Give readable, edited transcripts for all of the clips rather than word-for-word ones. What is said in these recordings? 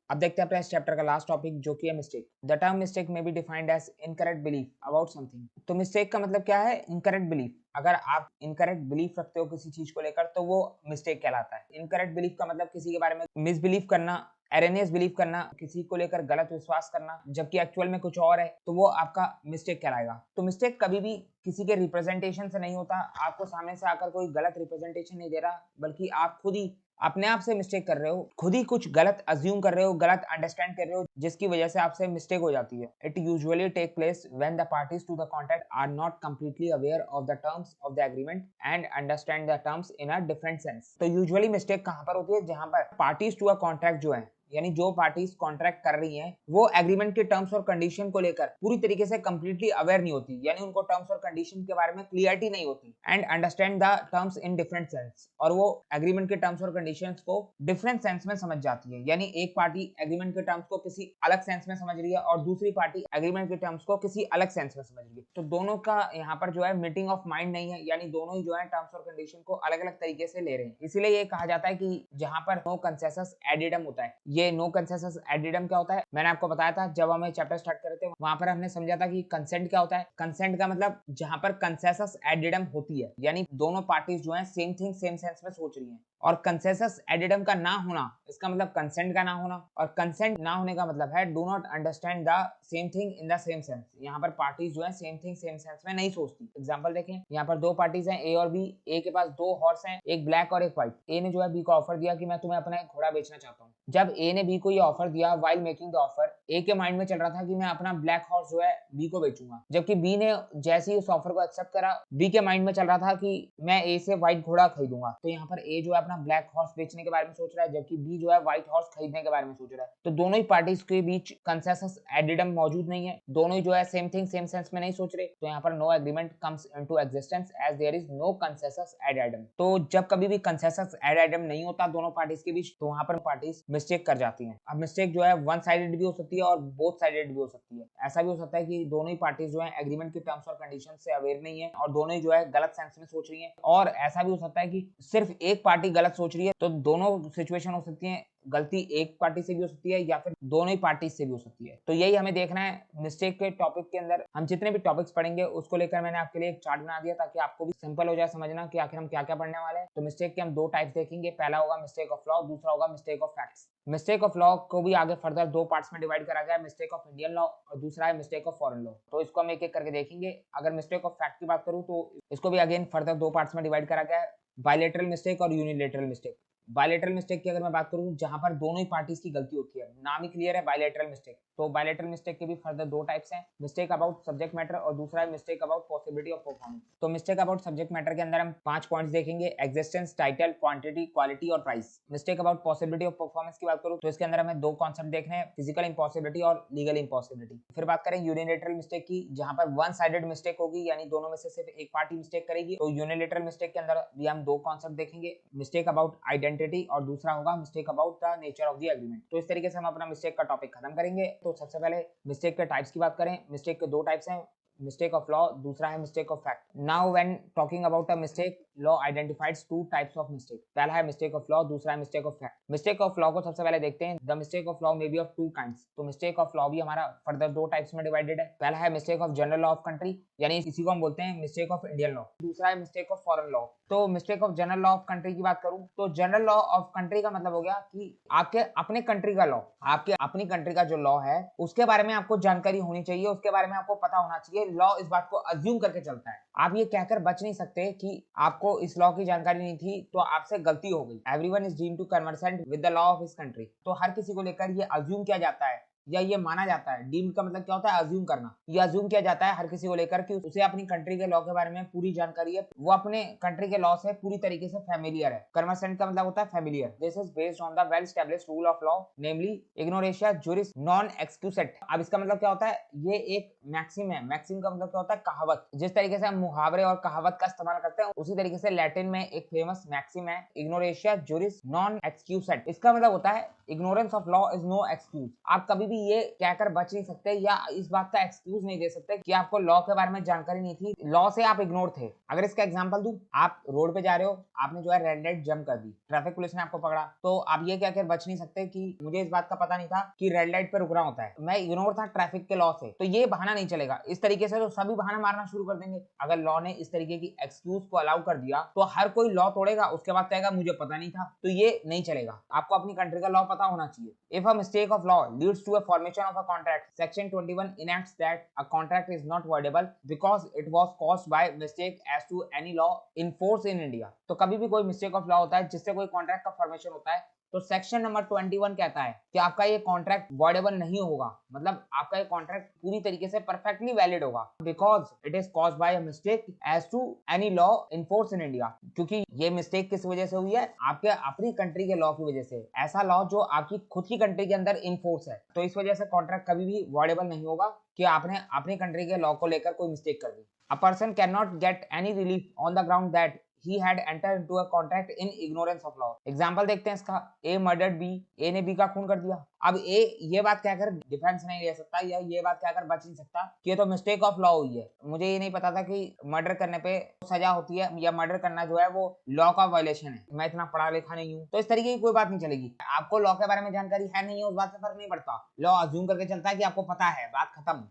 अब देखते हैं अपने इस चैप्टर का लास्ट टॉपिक जो कि है mistake. The term mistake may be defined as incorrect belief about something. तो मिस्टेक का मतलब क्या है? Incorrect belief. अगर आप इनकरेक्ट बिलीफ रखते हो किसी चीज को लेकर तो वो मिस्टेक कहलाता है। इनकरेक्ट बिलीफ का मतलब किसी के बारे में मिसबिलीव करना, एरेनियस बिलीव करना, किसी को लेकर गलत विश्वास करना जबकि एक्चुअल में कुछ और है, तो वो आपका मिस्टेक कहलाएगा। तो मिस्टेक कभी भी किसी के रिप्रेजेंटेशन से नहीं होता। आपको सामने से आकर कोई गलत रिप्रेजेंटेशन नहीं दे रहा, बल्कि आप खुद ही अपने आप से मिस्टेक कर रहे हो, खुद ही कुछ गलत अज्यूम कर रहे हो, गलत अंडरस्टैंड कर रहे हो, जिसकी वजह से आपसे मिस्टेक हो जाती है। It usually take place when the parties to the contract are not completely aware of the terms of the agreement and understand the terms in a different sense. तो यूजुअली मिस्टेक कहां पर होती है? जहां पर पार्टीज टू अ कॉन्ट्रैक्ट जो है, यानी जो पार्टीज कॉन्ट्रैक्ट कर रही हैं, वो एग्रीमेंट के टर्म्स और कंडीशन को लेकर पूरी तरीके से कंप्लीटली अवेयर नहीं होती, यानी उनको टर्म्स और कंडीशन के बारे में क्लियरिटी नहीं होती। And understand the terms in different sense, और वो एग्रीमेंट के टर्म्स और कंडीशंस को डिफरेंट सेंस में समझ जाती है। यानी एक पार्टी एग्रीमेंट के टर्म्स को किसी अलग सेंस में समझ रही है और दूसरी पार्टी एग्रीमेंट के टर्म्स को किसी अलग सेंस में समझ रही है। तो दोनों का यहाँ पर जो है मीटिंग ऑफ माइंड नहीं है, यानी दोनों ही जो है टर्म्स और कंडीशन को अलग अलग तरीके से ले रहे हैं। इसीलिए ये कहा जाता है कि जहां पर नो कंसेंसस एडिडम होता है। ये नो कंसेंसस एडिडम क्या होता है? मैंने आपको बताया था जब हमें चैप्टर स्टार्ट कर रहे थे, वहां पर हमने समझा था कि कंसेंट क्या होता है। कंसेंट का मतलब जहां पर कंसेंसस एडिडम होती है, यानी दोनों पार्टीज जो है सेम थिंग सेम सेंस में सोच रही हैं। और कंसेंसस एडिडम का ना होना, इसका मतलब कंसेंट का ना होना, और कंसेंट ना होने का मतलब है do not understand the same thing in the same sense. यहाँ पर पार्टीज जो है सेम थिंग सेम सेंस में नहीं सोचती। एग्जांपल देखें, यहाँ पर दो पार्टीज हैं, ए और बी। ए के पास दो हॉर्स हैं, एक ब्लैक और एक व्हाइट। ए ने जो है बी को ऑफर दिया कि मैं तुम्हें अपना एक घोड़ा बेचना चाहता हूँ। जब ए ने बी को ये ऑफर दिया, व्हाइल मेकिंग द ऑफर, ए के माइंड में चल रहा था कि मैं अपना ब्लैक हॉर्स जो है बी को बेचूंगा। जबकि बी ने जैसे ही उस ऑफर को एक्सेप्ट करा, बी के माइंड में चल रहा था कि मैं ए से व्हाइट घोड़ा खरीदूंगा। तो यहाँ पर ए जो है अपना ब्लैक हॉर्स बेचने के बारे में सोच रहा है, जबकि बी जो है व्हाइट हॉर्स खरीदने के बारे में सोच रहा है। तो दोनों ही पार्टीज के बीच कंसेंसस एडिडम मौजूद नहीं है, दोनों ही जो है सेम थिंग सेम सेंस में नहीं सोच रहे। तो यहाँ पर no agreement comes into existence as there is no consensus ad idem. तो जब कभी भी कंसेंसस एडिडम नहीं होता दोनों पार्टीज के बीच, तो वहां पर पार्टीज मिस्टेक कर जाती हैं। अब मिस्टेक जो है वन साइडेड भी हो सकती है और बोथ साइडेड भी हो सकती है। ऐसा भी हो सकता है कि दोनों ही पार्टीज जो है एग्रीमेंट के टर्म्स और कंडीशन से अवेयर नहीं है और दोनों ही जो है गलत सेंस में सोच रही है। और ऐसा भी हो सकता है कि सिर्फ एक पार्टी गलत सोच रही है। तो दोनों सिचुएशन हो सकती है, गलती एक पार्टी से भी हो सकती है या फिर दोनों ही पार्टी से भी हो सकती है। तो यही हमें देखना है मिस्टेक के टॉपिक के अंदर। हम जितने भी टॉपिक्स पढ़ेंगे उसको लेकर मैंने आपके लिए एक चार्ट बना दिया ताकि आपको भी सिंपल हो जाए समझना कि आखिर हम क्या क्या पढ़ने वाले हैं। तो मिस्टेक के हम दो टाइप्स देखेंगे, पहला होगा मिस्टेक ऑफ लॉ, दूसरा होगा mistake of facts. Mistake of law को भी आगे फर्दर दो पार्ट्स में डिवाइड करा गया है, मिस्टेक ऑफ इंडियन लॉ और दूसरा है मिस्टेक ऑफ फॉरेन लॉ। तो इसको हम एक एक करके देखेंगे। अगर मिस्टेक ऑफ फैक्ट की बात करूं तो इसको भी अगेन फर्दर दो पार्ट्स में डिवाइड करा गया है, बायलैटरल मिस्टेक और यूनिलैटरल मिस्टेक। बायलैटरल मिस्टेक की अगर मैं बात करूं जहां पर दोनों ही पार्टीज की गलती होती है, नाम ही क्लियर है बायलैटरल मिस्टेक। तो बायलैटरल मिस्टेक के भी फर्दर दो टाइप्स हैं, मिस्टेक अबाउट सब्जेक्ट मैटर और दूसरा है mistake about possibility of performance. तो मिस्टेक अबाउट सब्जेक्ट मैटर के अंदर हम 5 पॉइंट्स देखेंगे, एग्जिस्टेंस, टाइटल, क्वांटिटी, क्वालिटी और price. Mistake about possibility of performance की बात करूं तो इसके अंदर हमें दो कॉन्सेप्ट देखने हैं, फिजिकल इंपॉसिबिलिटी और लीगल इंपॉसिबिलिटी। फिर बात करें यूनिलैटरल मिस्टेक की, जहां पर वन साइडेड मिस्टेक होगी, यानी दोनों में से सिर्फ एक पार्टी मिस्टेक करेगी। तो यूनिलैटरल मिस्टेक के अंदर भी हम दो कॉन्सेप्ट देखेंगे, मिस्टेक अबाउट आइडेंटिटी और दूसरा होगा mistake about the nature of the agreement. तो इस तरीके से हम अपना मिस्टेक का टॉपिक खत्म करेंगे। तो सबसे पहले मिस्टेक के टाइप्स की बात करें, मिस्टेक के दो टाइप्स हैं, मिस्टेक ऑफ लॉ, दूसरा है mistake of fact. Now when talking about a mistake, law identifies two types of mistake. पहला है मिस्टेक ऑफ लॉ, दूसरा है mistake of fact. Mistake of law को सबसे पहले देखते हैं। The mistake of law may be of two kinds. तो मिस्टेक ऑफ लॉ भी हमारा फर्दर दो टाइप्स में डिवाइडेड है। पहला है mistake of general law of country, यानी इसी को हम बोलते हैं मिस्टेक ऑफ इंडियन लॉ। दूसरा है मिस्टेक ऑफ फॉरेन लॉ। तो mistake of general law of country की बात करूं तो जनरल लॉ ऑफ कंट्री का मतलब हो गया कि आपके अपने कंट्री का लॉ, आपके अपनी कंट्री का जो लॉ है उसके बारे में आपको जानकारी होनी चाहिए, उसके बारे में आपको पता होना चाहिए। लॉ इस बात को अज्यूम करके चलता है। आप ये कहकर बच नहीं सकते कि आपको इस लॉ की जानकारी नहीं थी तो आपसे गलती हो गई। Everyone is deemed to conversant with the law of his country. तो हर किसी को लेकर ये अज्यूम किया जाता है या ये माना जाता है। डीम्ड का मतलब क्या होता है? अज्यूम करना। ये अज्यूम किया जाता है हर किसी को लेकर कि उसे अपनी कंट्री के लॉ के बारे में पूरी जानकारी है, वो अपने कंट्री के लॉ से पूरी तरीके से फैमिलियर है। कन्वर्सेंट का मतलब होता है familiar. This is based on the well established rule of law, namely ignorantia juris non excusat. अब इसका मतलब क्या होता है? ये एक मैक्सिम है। मैक्सिम का मतलब क्या होता है? कहावत। जिस तरीके से हम मुहावरे और कहावत का इस्तेमाल करते हैं उसी तरीके से लैटिन में एक फेमस मैक्सिम है, इग्नोरेशिया जुरिस नॉन एक्सक्यूसेट। इसका मतलब होता है ignorance of law is no excuse. आप कभी भी भी ये कहकर बच नहीं सकते या इस बात का एक्सक्यूज नहीं दे सकते कि आपको लॉ के बारे में जानकारी नहीं थी, लॉ से आप इग्नोर थे। अगर इसका एग्जांपल दूं, आप रोड पे जा रहे हो, आपने जो है रेड लाइट जंप कर दी, ट्रैफिक पुलिस ने आपको पकड़ा, तो आप ये कहकर बच नहीं सकते कि मुझे इस बात का पता नहीं था कि रेड लाइट पे रुकना होता है, मैं इग्नोर था ट्रैफिक के लॉ से। तो ये बहाना नहीं चलेगा। इस तरीके से तो सभी बहाना मारना शुरू कर देंगे। अगर लॉ ने इस तरीके की एक्सक्यूज को अलाउ कर दिया तो हर कोई लॉ तोड़ेगा, उसके बाद कहेगा मुझे पता नहीं था। तो ये नहीं चलेगा, आपको अपनी कंट्री का लॉ पता होना चाहिए। If a mistake of law leads to a formation of a contract, section 21 enacts that a contract is not voidable because it was caused by mistake as to any law in force in India। तो कभी भी कोई mistake of law होता है जिससे कोई contract का formation होता है, तो सेक्शन नंबर 21 कहता है कि आपका ये कॉन्ट्रैक्ट वॉइडेबल नहीं होगा, मतलब आपका ये कॉन्ट्रैक्ट पूरी तरीके से परफेक्टली वैलिड होगा, because it is caused by a mistake as to any law in force in India. क्योंकि ये मिस्टेक किस वजह से हुई है? आपके अपनी कंट्री के लॉ की वजह से, ऐसा लॉ जो आपकी खुद की कंट्री के अंदर इन फोर्स है। तो इस वजह से कॉन्ट्रैक्ट कभी भी वॉइडेबल नहीं होगा कि आपने अपनी कंट्री के लॉ को लेकर कोई मिस्टेक कर दी। A person can not get any relief on the ground that he had entered into a contract in ignorance of law। Example देखते हैं इसका। A murdered B, A ने B का खून कर दिया। अब A ये बात कहकर डिफेंस नहीं ले सकता या ये बात कहकर बच नहीं सकता कि ये तो मिस्टेक ऑफ लॉ हुई है, मुझे ये नहीं पता था कि मर्डर करने पे सजा होती है या मर्डर करना जो है वो लॉ का वायलेशन है, मैं इतना पढ़ा लिखा नहीं हूँ। तो इस तरीके की कोई बात नहीं चलेगी। आपको लॉ के बारे में जानकारी है नहीं है, उस बात से फर्क नहीं पड़ता, लॉ अज्यूम करके चलता है कि आपको पता है, बात खत्म।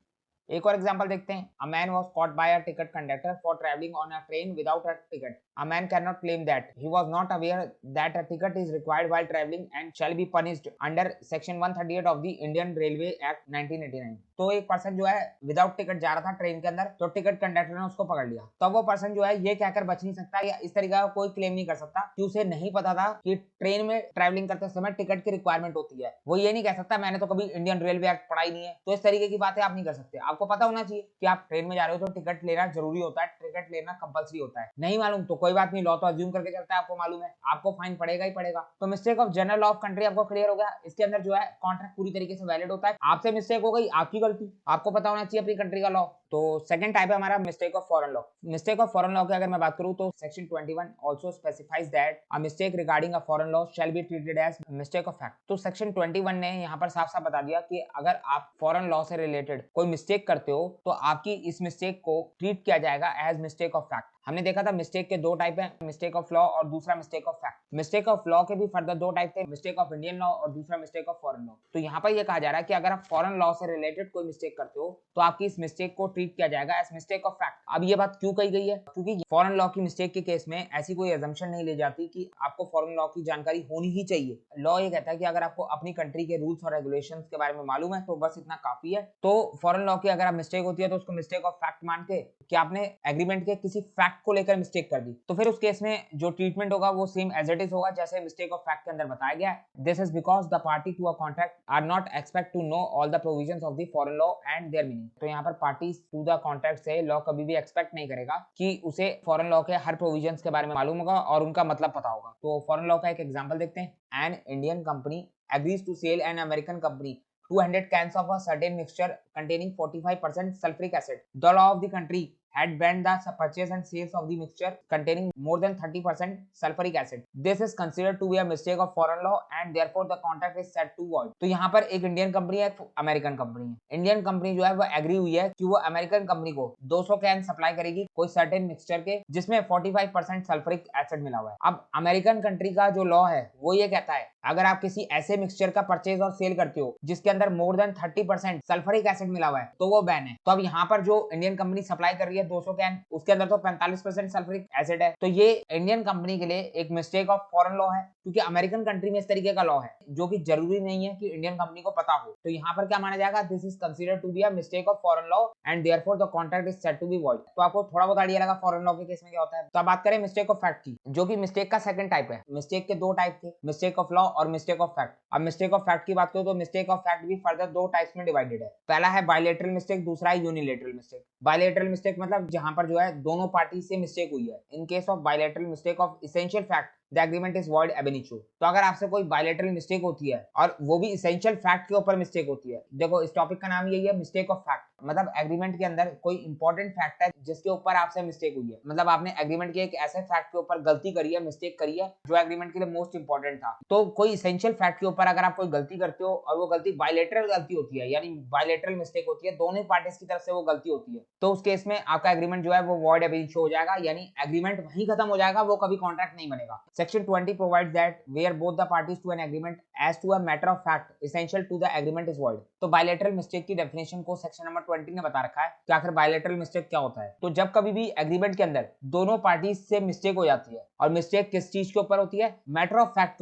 एक और एग्जांपल देखते हैं। A man was caught by a ticket conductor for travelling on a train without a ticket. A man can not claim that he was not aware that a ticket is required while travelling and shall be punished under section 138 of the Indian railway act 1989। तो एक person जो है without ticket जा रहा था train के अंदर, तो टिकट कंडक्टर ने उसको पकड़ लिया। तो वो पर्सन जो है ये कहकर बच नहीं सकता या इस तरीके का कोई क्लेम नहीं कर सकता कि उसे नहीं पता था कि ट्रेन में ट्रैवलिंग करते समय टिकट की रिक्वायरमेंट होती है। वो ये नहीं कह सकता मैंने तो कभी इंडियन रेलवे एक्ट पढ़ा ही नहीं है। तो इस तरीके की बातें आप नहीं कर सकते। आपको पता होना चाहिए कि आप ट्रेन में जा रहे हो तो टिकट लेना जरूरी होता है, टिकट लेना कंपलसरी होता है। नहीं मालूम तो कोई बात नहीं, लॉ तो अज्यूम करके चलता है, आपको मालूम है, आपको फाइन पड़ेगा ही पड़ेगा। तो mistake of general law of country आपको क्लियर हो गया। इसके अंदर जो है कॉन्ट्रैक्ट पूरी तरीके से वैलिड होता है। आपसे मिस्टेक हो गई, आपकी गलती, आपको पता होना चाहिए अपनी कंट्री का लॉ। तो सेकंड टाइप है हमारा mistake of foreign law. Mistake of foreign law की अगर मैं बात करूं तो section 21 also specifies that a mistake regarding a foreign law shall be treated as mistake of fact. तो सेक्शन 21 ने यहां पर साफ साफ बता दिया कि अगर आप फॉरेन लॉ से रिलेटेड कोई मिस्टेक करते हो तो आपकी इस मिस्टेक को ट्रीट किया जाएगा एज मिस्टेक ऑफ फैक्ट। हमने देखा था मिस्टेक के दो टाइप हैं, मिस्टेक ऑफ लॉ और दूसरा mistake of fact. Mistake of law के भी फर्दर दो टाइप थे, मिस्टेक ऑफ इंडियन लॉ और दूसरा मिस्टेक ऑफ फॉरेन लॉ। तो यहाँ पर यह कहा जा रहा है कि अगर आप फॉरेन लॉ से रिलेटेड कोई मिस्टेक करते हो तो आपकी इस मिस्टेक को ट्रीट किया जाएगा एज मिस्टेक ऑफ फैक्ट। अब ये बात क्यों कही गई है? क्योंकि फॉरेन लॉ की मिस्टेक के केस में ऐसी कोई अजम्पशन नहीं ले जाती कि आपको फॉरेन लॉ की जानकारी होनी ही चाहिए। लॉ ये कहता है कि अगर आपको अपनी कंट्री के रूल्स और रेगुलेशंस के बारे में मालूम है तो बस इतना काफी है। तो फॉरेन लॉ की अगर आप मिस्टेक होती है तो उसको मिस्टेक ऑफ फैक्ट मान के कि आपने एग्रीमेंट के किसी फैक्ट को लेकर मिस्टेक कर दी, तो फिर उस केस में जो ट्रीटमेंट होगा वो सेम एज इट इज होगा जैसे मिस्टेक ऑफ फैक्ट के अंदर बताया गया है। This is because the party to a contract are not expect to know all the provisions of the foreign law and their meaning. तो यहाँ पर पार्टीज टू द कॉन्ट्रैक्ट से लॉ कभी भी एक्सपेक्ट नहीं करेगा कि उसे फॉरेन लॉ के हर प्रोविजंस के बारे में मालूम होगा और उनका मतलब पता होगा। तो फॉरेन लॉ का एक एग्जांपल देखते हैं। An Indian company agrees to sell an American company 200 cans of a certain mixture containing 45% sulfuric acid. The law of the country had banned the purchase and sales of the mixture containing more than 30% sulfuric acid. This is considered to be a mistake of foreign law and therefore the contract is set to void. तो यहाँ पर एक Indian company है, एक American company है। Indian company जो है वो एग्री हुई है कि वो अमेरिकन कंपनी को 200 कैन सप्लाई करेगी कोई सर्टेन मिक्सचर के जिसमें 45% सल्फ्यूरिक एसिड मिला हुआ है। अब अमेरिकन कंट्री का जो लॉ है वो ये कहता है अगर आप किसी ऐसे मिक्सचर का परचेज और सेल करते हो जिसके अंदर मोर देन 30% सल्फ्यूरिक एसिड मिला हुआ है तो वो बैन है। तो अब यहाँ पर जो इंडियन कंपनी सप्लाई कर रही है 200 कैन, उसके अंदर तो 45% सल्फ्यूरिक एसिड है। तो ये इंडियन कंपनी के लिए एक मिस्टेक ऑफ फॉरेन लॉ है क्योंकि अमेरिकन कंट्री में इस तरीके का लॉ है जो कि जरूरी नहीं है कि इंडियन कंपनी को पता हो। तो यहाँ पर क्या माना जाएगा? This is considered to be a mistake of foreign law and therefore the contract is set to be void. तो आपको थोड़ा बहुत आइडिया लगा फॉरेन लॉ के केस में क्या होता है। तो अब बात करें मिस्टेक ऑफ फैक्ट की, जो कि मिस्टेक का सेकंड टाइप है। मिस्टेक के दो टाइप थे, मिस्टेक ऑफ लॉ और मिस्टेक ऑफ फैक्ट। अब मिस्टेक ऑफ फैक्ट की बात करें तो मिस्टेक ऑफ फैक्ट भी फर्दर दो टाइप्स में डिवाइडेड है। पहला है बायलैटरल मिस्टेक, दूसरा है यूनिलैटरल मिस्टेक। बायलैटरल मिस्टेक मतलब जहां पर जो है दोनों पार्टी से मिस्टेक हुई है। In case of bilateral mistake of essential fact the agreement is void एब इनिशियो। तो अगर आपसे कोई बायलैटरल मिस्टेक होती है और वो भी इसेंशियल फैक्ट के ऊपर मिस्टेक होती है, देखो इस टॉपिक का नाम यही है, मिस्टेक ऑफ फैक्ट। मतलब एग्रीमेंट के अंदर कोई इंपॉर्टेंट फैक्ट है जिसके ऊपर आपसे मिस्टेक हुई है, मतलब आपने एग्रीमेंट के एक ऐसे फैक्ट के ऊपर गलती करी है, मिस्टेक करी है जो एग्रीमेंट के लिए मोस्ट इंपॉर्टेंट था। तो कोई इसेंशियल फैक्ट के ऊपर अगर आप कोई गलती करते हो और वो गलती बायलैटरल गलती होती है, यानी बायलैटरल मिस्टेक होती है, दोनों पार्टीज की तरफ से वो गलती होती है, तो उस केस में आपका एग्रीमेंट जो है वो वॉइड एब इनिशियो हो जाएगा, यानी एग्रीमेंट वहीं खत्म हो जाएगा, वो कभी कॉन्ट्रैक्ट नहीं बनेगा। Section 20 provides that where both the parties to an agreement as to a matter of fact essential to the agreement is void. तो बायलैटरल मिस्टेक की डेफिनेशन को सेक्शन नंबर 20 ने बता रखा है कि आखिर बायलैटरल मिस्टेक क्या होता है। तो जब कभी भी एग्रीमेंट के अंदर दोनों पार्टीज से मिस्टेक हो जाती है, और मिस्टेक किस चीज के ऊपर होती है, मैटर ऑफ फैक्ट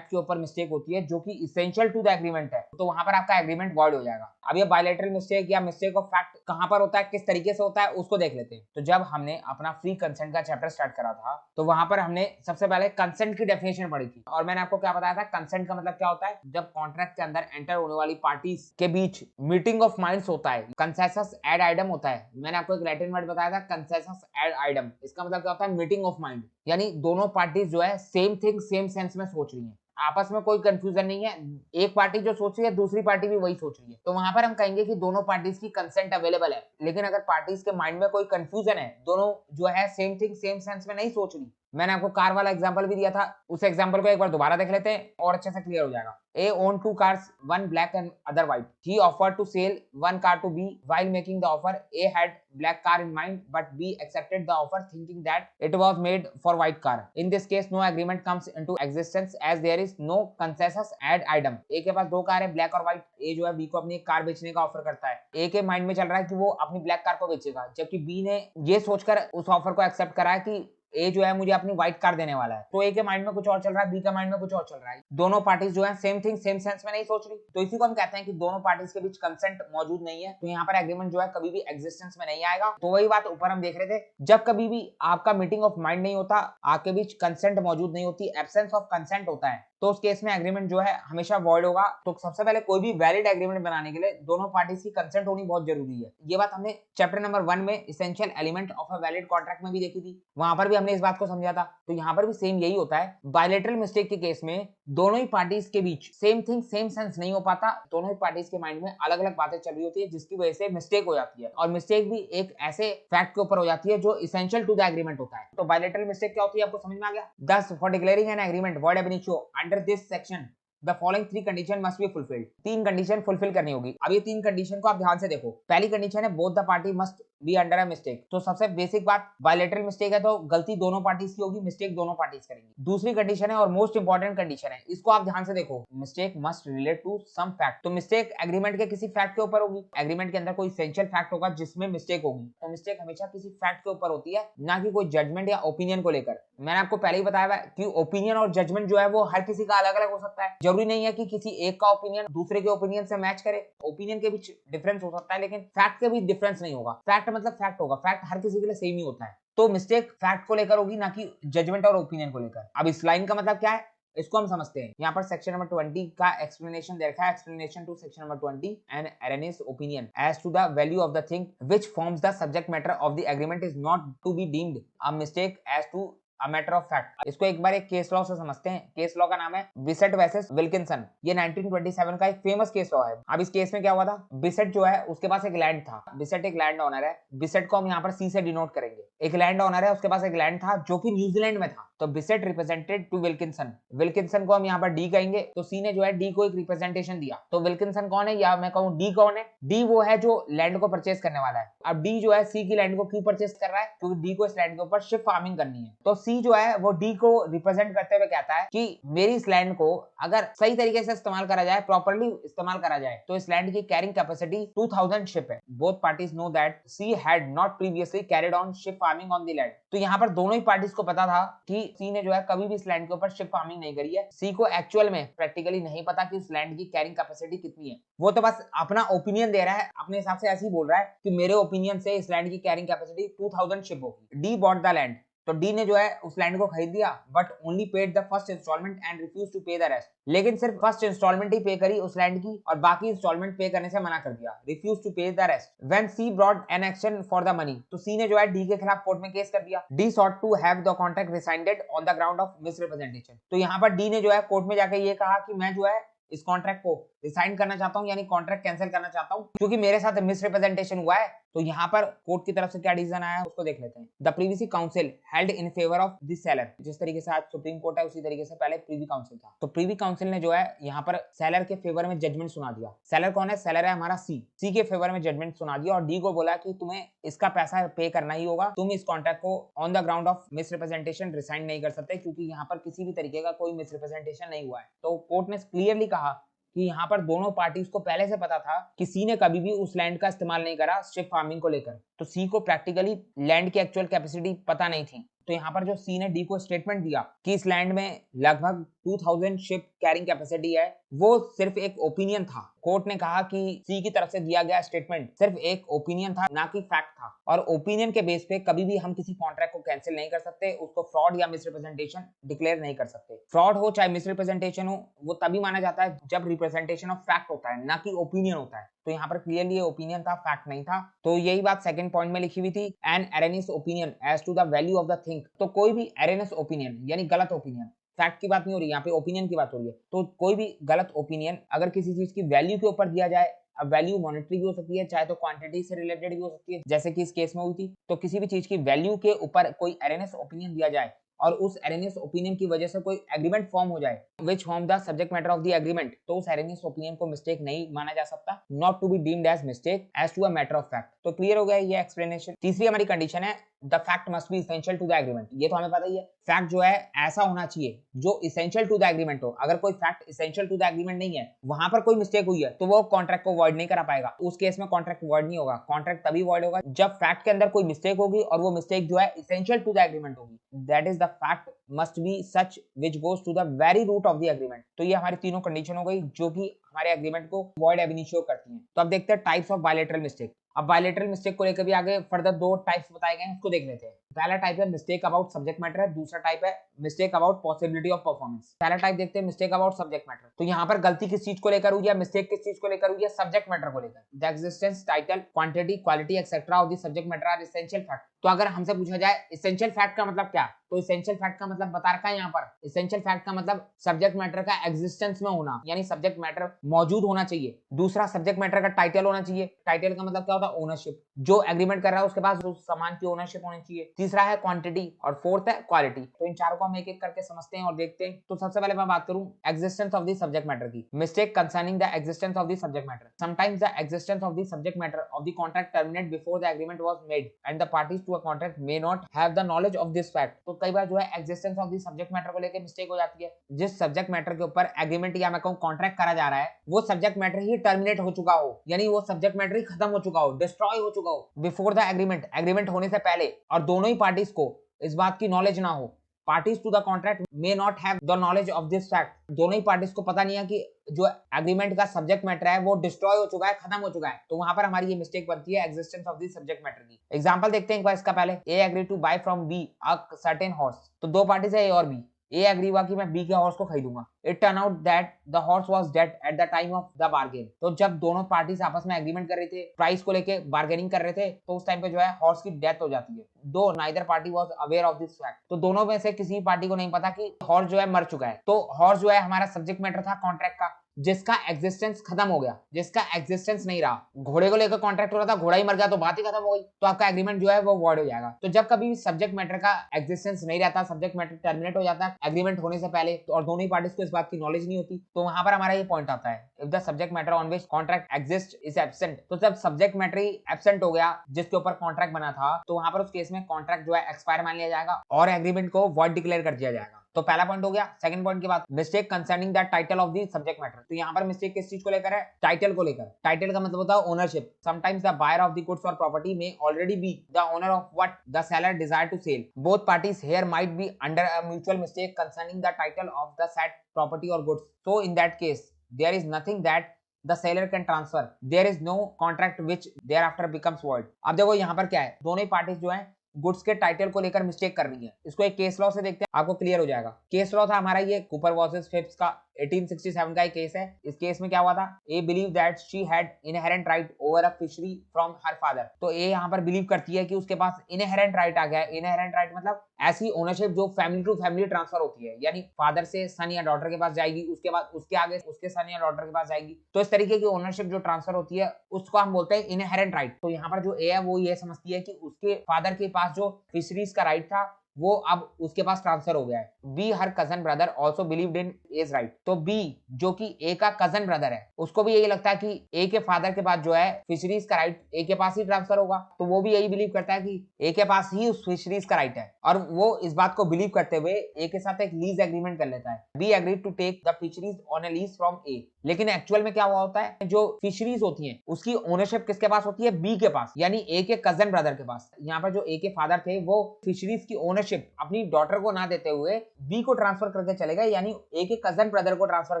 के ऊपर मिस्टेक होती है जो कि इसेंशियल टू द एग्रीमेंट है, तो वहां पर आपका एग्रीमेंट वॉइड हो जाएगा। अब ये बायलैटरल मिस्टेक या मिस्टेक ऑफ फैक्ट कहां पर होता है, किस तरीके से होता है, उसको देख लेते हैं। तो जब हमने अपना फ्री कंसेंट का चैप्टर स्टार्ट करा था, तो वहां पर हमने सबसे पहले कंसेंट की डेफिनेशन पढ़ी थी, और मैंने आपको क्या बताया था, कंसेंट का मतलब क्या होता है, जब कॉन्ट्रैक्ट के अंदर एंटर होने वाली पार्टीज के बीच मीटिंग ऑफ माइंड्स होता है, कंसेंसस एड आइडम होता है। मैंने आपको एक लैटिन वर्ड बताया था, कंसेंसस एड आइडम, इसका मतलब क्या होता है, मीटिंग ऑफ माइंड, यानी दोनों पार्टीज जो है सेम थिंग सेम सेंस में सोच रही है, आपस में कोई कंफ्यूजन नहीं है, एक पार्टी जो सोच रही है दूसरी पार्टी भी वही सोच रही है, तो वहां पर हम कहेंगे कि दोनों पार्टीज की कंसेंट अवेलेबल है। लेकिन अगर पार्टीज के माइंड में कोई कंफ्यूजन है, दोनों जो है सेम थिंग सेम सेंस में नहीं सोच रही, मैंने आपको कार वाला एग्जांपल भी दिया था, उस एग्जांपल को एक बार दोबारा देख लेते हैं और अच्छे से क्लियर हो जाएगा। A owned two cars, one black and other white. He offered to sell one car to B. While making the offer, A had black car in mind, but B accepted the offer thinking that it was made for white car. In this case, no agreement comes into existence as there is no consensus ad item. A के पास दो car है, black और white. A जो है B को अपनी एक car बेचने का ऑफर करता है। A के माइंड में चल रहा है कि वो अपनी ब्लैक कार को बेचेगा, जबकि B ने ये सोचकर उस ऑफर को एक्सेप्ट करा है कि ए जो है मुझे अपनी व्हाइट कार देने वाला है। तो ए के माइंड में कुछ और चल रहा है, बी के माइंड में कुछ और चल रहा है, दोनों पार्टीज जो है सेम थिंग सेम सेंस में नहीं सोच रही, तो इसी को हम कहते हैं कि दोनों पार्टीज के बीच कंसेंट मौजूद नहीं है, तो यहाँ पर एग्रीमेंट जो है कभी भी एग्जिस्टेंस में नहीं आएगा। तो वही बात ऊपर हम देख रहे थे, जब कभी भी आपका मीटिंग ऑफ माइंड नहीं होता, आपके बीच कंसेंट मौजूद नहीं होती, एब्सेंस ऑफ कंसेंट होता है, तो उस केस में एग्रीमेंट जो है हमेशा वॉइड होगा। तो सबसे पहले कोई भी वैलिड एग्रीमेंट बनाने के लिए दोनों पार्टीज की कंसेंट होनी बहुत जरूरी है। ये बात हमने चैप्टर नंबर 1 में essential element of a valid contract में भी देखी थी, वहां पर भी हमने इस बात को समझा था। तो यहाँ पर भी सेम यही होता है, बायलैटरल मिस्टेक के केस में दोनों ही पार्टीज के बीच सेम थिंग सेम सेंस नहीं हो पाता, दोनों ही पार्टीज के माइंड में अलग अलग बातें चल रही होती है, जिसकी वजह से मिस्टेक हो जाती है, और मिस्टेक भी एक ऐसे फैक्ट के ऊपर हो जाती है जो इसेंशियल टू द एग्रीमेंट होता है। तो बायलैटरल मिस्टेक क्या होती है, आपको समझ में आ गया। Thus, for declaring an agreement void ab initio under this section, the following three condition must be fulfilled. तीन कंडीशन फुलफिल करनी होगी। अब ये तीन कंडीशन को आप ध्यान से देखो। पहली कंडीशन है both the party must be under a mistake। तो सबसे बेसिक बात, बायलैटरल मिस्टेक है तो गलती दोनों पार्टीज की होगी, मिस्टेक दोनों पार्टीज करेंगी। दूसरी कंडीशन है और मोस्ट इंपॉर्टेंट कंडीशन है, इसको आप ध्यान से देखो, mistake must relate to some fact. तो मिस्टेक एग्रीमेंट के किसी फैक्ट के ऊपर होगी, एग्रीमेंट के अंदर कोई एसेंशियल फैक्ट होगा जिसमें मिस्टेक होगी। तो मिस्टेक हमेशा किसी फैक्ट के ऊपर होती है, ना कि कोई जजमेंट या ओपिनियन को लेकर। मैंने आपको पहले ही बताया कि ओपिनियन और जजमेंट जो है वो हर किसी का अलग अलग हो सकता है, जरूरी नहीं है कि किसी एक का ओपिनियन दूसरे के ओपिनियन से मैच करे। ओपिनियन के बीच डिफरेंस हो सकता है, लेकिन फैक्ट के बीच डिफरेंस नहीं होगा। फैक्ट मतलब फैक्ट होगा, फैक्ट हर किसी के लिए सेम ही होता है। तो मिस्टेक फैक्ट को लेकर होगी, ना कि जजमेंट और ओपिनियन को लेकर। अब इस लाइन का मतलब क्या है, इसको हम समझते हैं। यहाँ पर सेक्शन नंबर 20 का एक्सप्लेनेशन दे रखा है, explanation to section number 20 and erroneous opinion as to the value of the thing which forms the subject matter of the agreement is not to be deemed a mistake as to a matter of fact. इसको एक बार एक case law से समझते हैं। Case law का नाम है बिसेट versus Wilkinson. ये 1927 का एक फेमस केस लॉ है। अब इस केस में क्या हुआ था, बिसेट जो है उसके पास एक लैंड था, बिसेट एक लैंड ओनर है, बिसेट को हम यहाँ पर सी से डिनोट करेंगे। एक लैंड ओनर है, उसके पास एक लैंड था जो कि न्यूजीलैंड में था, तो बिसेट रिप्रेजेंटेड टू विल्किंसन। विल्किंसन को हम यहाँ पर डी कहेंगे, तो सी ने जो है डी को एक रिप्रेजेंटेशन दिया। तो विल्किंसन कौन है, या मैं कहूँ डी कौन है, डी वो है जो लैंड को परचेस करने वाला है। अब डी जो है सी की लैंड को क्यों परचेस कर रहा है, क्योंकि डी को इस लैंड के ऊपर शिफ्ट फार्मिंग करनी है। तो सी जो है वो डी को रिप्रेजेंट करते हुए कहता है कि मेरी इस लैंड को अगर सही तरीके से इस्तेमाल करा जाए, प्रॉपर्ली इस्तेमाल करा जाए, तो इस लैंड की कैरिंग कैपेसिटी 2000 शिप है। Both parties know that she had not previously carried on ship farming on the land. तो यहाँ पर दोनों ही पार्टीज को पता था कि सी ने जो है कभी भी इस लैंड के ऊपर शिप फार्मिंग नहीं करी है। सी को एक्चुअल में प्रैक्टिकली नहीं पता कि इस लैंड की कैरिंग कैपेसिटी कितनी है, वो तो बस अपना ओपिनियन दे रहा है, अपने हिसाब से ऐसे ही बोल रहा है कि मेरे ओपिनियन से इस लैंड की कैरिंग कैपेसिटी 2000 शिप होगी। डी बॉट द लैंड, तो डी ने जो है उस लैंड को खरीद लिया but only paid the first instalment and refuse to pay the rest. लेकिन सिर्फ फर्स्ट इंस्टॉलमेंट ही पे करी उस लैंड की और बाकी इंस्टॉलमेंट पे करने से मना कर दिया, refuse to pay the rest. When c brought an action for the money, तो सी ने जो है डी के खिलाफ कोर्ट में केस कर दिया। D sought to have the contract rescinded on the ground of misrepresentation. तो यहाँ पर डी ने जो है कोर्ट में जाकर ये कहा कि मैं जो है इस कॉन्ट्रैक्ट को रिसाइन करना चाहता हूं, यानी कॉन्ट्रैक्ट कैंसिल करना चाहता हूं क्योंकि मेरे साथ मिसरिप्रेजेंटेशन हुआ है। तो यहाँ पर कोर्ट की तरफ से क्या डिसीजन आया है उसको देख लेते हैं। The Privi council held in favour of the seller. जिस तरीके से आज सुप्रीम कोर्ट है उसी तरीके से पहले प्रीवी काउंसिल था। तो प्रीवी काउंसिल ने जो है यहाँ पर सेलर के फेवर में जजमेंट सुना दिया। सेलर कौन है? सेलर है हमारा सी के फेवर में जजमेंट सुना दिया और डी को बोला कि तुम्हें इसका पैसा पे करना ही होगा, तुम इस कॉन्ट्रैक्ट को on the ground of misrepresentation resign नहीं कर सकते क्योंकि यहाँ पर किसी भी तरीके का कोई मिसरिप्रेजेंटेशन नहीं हुआ है। तो कोर्ट ने क्लियरली कहा कि यहाँ पर दोनों पार्टीज को पहले से पता था कि सी ने कभी भी उस लैंड का इस्तेमाल नहीं करा शिप फार्मिंग को लेकर। तो सी को प्रैक्टिकली लैंड की एक्चुअल कैपेसिटी पता नहीं थी। तो यहाँ पर जो सी ने डी को स्टेटमेंट दिया कि इस लैंड में लगभग 2000 शिप कैरिंग कैपेसिटी है, वो सिर्फ एक ओपिनियन था। कोर्ट ने कहा कि सी की तरफ से दिया गया स्टेटमेंट सिर्फ एक ओपिनियन था, ना कि फैक्ट था। और ओपिनियन के बेस पे कभी भी हम किसी कॉन्ट्रैक्ट को कैंसिल नहीं कर सकते, उसको फ्रॉड या मिसरिप्रेजेंटेशन डिक्लेयर नहीं कर सकते। फ्रॉड हो चाहे मिसरिप्रेजेंटेशन हो, वो तभी माना जाता है जब रिप्रेजेंटेशन ऑफ फैक्ट होता है, ना कि ओपिनियन होता है। तो यहाँ पर क्लियरली ये ओपिनियन था, फैक्ट नहीं था। तो यही बात सेकंड पॉइंट में लिखी हुई थी, an erroneous opinion as to the value of the thing. तो कोई भी एरेनियस ओपिनियन यानी गलत ओपिनियन, फैक्ट की बात नहीं हो रही यहाँ पे, ओपिनियन की बात हो रही है। तो कोई भी गलत ओपिनियन अगर किसी चीज की वैल्यू के ऊपर दिया जाए, अब वैल्यू मॉनेटरी भी हो सकती है, चाहे तो क्वांटिटी से रिलेटेड भी हो सकती है जैसे कि इस केस में हुई थी। तो किसी भी चीज की वैल्यू के ऊपर कोई एरेनियस ओपिनियन दिया जाए और उस एरेनियस ओपिनियन की वजह से कोई एग्रीमेंट फॉर्म हो जाए which form the subject matter of the agreement, तो उस एरेनियस ओपिनियन को मिस्टेक नहीं माना जा सकता, not to be deemed as mistake as to a matter of fact। तो क्लियर हो गया ये एक्सप्लेनेशन। तीसरी हमारी कंडीशन है the fact must be essential to the agreement. ये तो हमें पता ही है, फैक्ट जो है ऐसा होना चाहिए जो इसेंशियल टू द एग्रीमेंट हो। अगर कोई fact essential to the agreement नहीं है, वहां पर कोई मिस्टेक हुई है, तो वो कॉन्ट्रैक्ट को वॉइड नहीं करा पाएगा। उस केस में कॉन्ट्रैक्ट वॉइड नहीं होगा। कॉन्ट्रैक्ट तभी वॉइड होगा जब फैक्ट के अंदर कोई मिस्टेक होगी और वो मिस्टेक जो है इसेंशियल टू द एग्रीमेंट होगी। That is the fact must be such which goes to the very root of the agreement. तो ये हमारी तीनों कंडीशन हो गई जो कि हमारे एग्रीमेंट को वॉइड एब इनिशियो करती हैं। तो अब देखते हैं टाइप्स ऑफ बायलैटरल मिस्टेक। अब बायलैटरल मिस्टेक को लेकर भी आगे फर्दर दो टाइप्स बताए गए हैं, उसको देख लेते हैं। पहला टाइप है मिस्टेक अबाउट सब्जेक्ट मैटर है, दूसरा टाइप है mistake about possibility of performance. पहला टाइप देखते हैं मिस्टेक अबाउट सब्जेक्ट मैटर। तो यहाँ पर गलती किस चीज को लेकर हुई है, मिस्टेक किस चीज को लेकर हुई है, सब्जेक्ट मैटर को लेकर। The existence, title, quantity, quality etcetera of the subject matter are essential fact. तो अगर हमसे पूछा जाए एसेंशियल फैक्ट का मतलब क्या, तो एसेंशियल फैक्ट का मतलब बता रखा है यहाँ पर। एसेंशियल फैक्ट का मतलब सब्जेक्ट मैटर का एग्जिस्टेंस में होना, यानी सब्जेक्ट मैटर मौजूद होना चाहिए। दूसरा सब्जेक्ट मैटर का टाइटल होना चाहिए। टाइटल का मतलब क्या होता है, ओनरशिप। जो एग्रीमेंट कर रहा है उसके पास उस सामान की ओनरशिप होनी चाहिए। तीसरा है क्वांटिटी और फोर्थ है क्वालिटी। तो इन चारों को हम एक एक करके समझते हैं और देखते हैं। तो सबसे पहले मैं बात करूं existence of the subject matter की। Mistake concerning the existence of the subject matter. Sometimes the existence of the subject matter of the contract terminate before the agreement was made and the parties to a contract may not have the knowledge of this fact. तो कई बार जो है existence of the subject matter को लेकर mistake हो जाती है। जिस सब्जेक्ट मैटर के ऊपर एग्रीमेंट या मैं कहूं कॉन्ट्रैक्ट करा जा रहा है, वो सब्जेक्ट मैटर ही टर्मिनेट हो चुका हो, यानी वो सब्जेक्ट मैटर ही खत्म हो चुका हो, डिस्ट्रॉय हो चुका हो बिफोर द एग्रीमेंट, एग्रीमेंट होने से पहले, और दोनों ही पार्टीज को इस बात की नॉलेज ना हो। Parties to the contract may not have the knowledge of this fact. दोनों ही पार्टीज को पता नहीं है कि जो एग्रीमेंट का सब्जेक्ट मैटर है वो डिस्ट्रॉय हो चुका है, खत्म हो चुका है। तो वहां पर हमारी ये मिस्टेक बनती है existence of the subject matter की। एग्जांपल देखते हैं इसका पहले। A agree to buy from B a certain horse. तो दो पार्टीज है ए और बी। ए एग्री हुआ कि मैं बी के हॉर्स को खरीदूंगा। It turn out that the horse was dead at the time of the bargain. तो जब दोनों पार्टीज आपस में एग्रीमेंट कर रहे थे, प्राइस को लेके बार्गेनिंग कर रहे थे, तो उस टाइम पे जो है हॉर्स की डेथ हो जाती है। दो neither party was aware of this fact. तो दोनों में से किसी पार्टी को नहीं पता कि हॉर्स जो है मर चुका है। तो हॉर्स जो है हमारा सब्जेक्ट मैटर था कॉन्ट्रैक्ट का, जिसका एग्जिस्टेंस खत्म हो गया, जिसका एग्जिस्टेंस नहीं रहा। घोड़े को लेकर कॉन्ट्रैक्ट हो रहा था, घोड़ा ही मर गया तो बात ही खत्म हो गई, तो आपका एग्रीमेंट जो है वो वॉइड हो जाएगा। तो जब कभी सब्जेक्ट मैटर का एग्जिस्टेंस नहीं रहता, सब्जेक्ट मैटर टर्मिनेट हो जाता है एग्रीमेंट होने से पहले, तो और दोनों ही पार्टीज को इस बात की नॉलेज नहीं होती, तो वहां पर हमारा ये पॉइंट आता है, if the subject matter on which contract exist is absent. तो जब सब्जेक्ट मैटर ही एब्सेंट हो गया जिसके ऊपर कॉन्ट्रैक्ट बना था, तो वहां पर उस केस में कॉन्ट्रैक्ट जो है एक्सपायर मान लिया जाएगा और एग्रीमेंट को वॉइड डिक्लेयर कर दिया जाएगा। तो पहला पॉइंट हो गया। सेकंड पॉइंट की बात, mistake concerning the title of the subject matter. तो यहाँ पर मिस्टेक किस चीज को लेकर है, टाइटल को लेकर। टाइटल का मतलब होता है ownership. Sometimes the buyer of the goods और property may already be the owner of what the seller desire to sell. Both parties here might be under a mutual mistake concerning the title of the said property और goods. So in that case there is nothing that the seller can transfer, there is no contract which thereafter becomes void। अब देखो यहाँ पर क्या है, दोनों ही parties जो है गुड्स के टाइटल को लेकर मिस्टेक कर रही है। इसको एक केस लॉ से देखते हैं, आपको क्लियर हो जाएगा। केस लॉ था हमारा ये कूपर वर्सेस फिप्स का 1867 का एक केस है। इस केस में क्या हुआ था, A believe that she had inherent right over a fishery from her father. तो ए यहाँ पर बिलीव करती है कि उसके पास इनहेरेंट राइट आ गया है। इनहेरेंट राइट मतलब ऐसी ओनरशिप जो फैमिली टू फैमिली ट्रांसफर होती है, यानी फादर से सन या डॉटर के पास जाएगी, उसके बाद उसके आगे उसके सन या डॉटर के पास जाएगी। तो इस तरीके की ओनरशिप जो ट्रांसफर होती है उसको हम बोलते हैं इनहेरेंट राइट। तो यहाँ पर जो ए है वो ये समझती है कि उसके फादर के पास जो फिशरीज का राइट था वो अब उसके पास ट्रांसफर हो गया है। B her cousin brother also believed in as right. तो बी जो कि ए का कजन ब्रदर है उसको भी यही लगता है कि ए के फादर के पास जो है फिशरीज का राइट ए के पास ही ट्रांसफर होगा। तो वो भी यही बिलीव करता है कि ए के पास ही उस फिशरीज का राइट है, और वो इस बात को बिलीव करते हुए ए के साथ एक लीज एग्रीमेंट कर लेता है। B agreed to take the fisheries on a lease from A. लेकिन एक्चुअल में क्या हुआ होता है, जो फिशरीज होती हैं उसकी ओनरशिप किसके पास होती है, बी के पास, यानी ए के कजन ब्रदर के पास। यहाँ पर जो ए के फादर थे वो फिशरीज की ओनरशिप अपनी डॉटर को ना देते हुए बी को ट्रांसफर करके चले गए, यानी ए के कजन ब्रदर को ट्रांसफर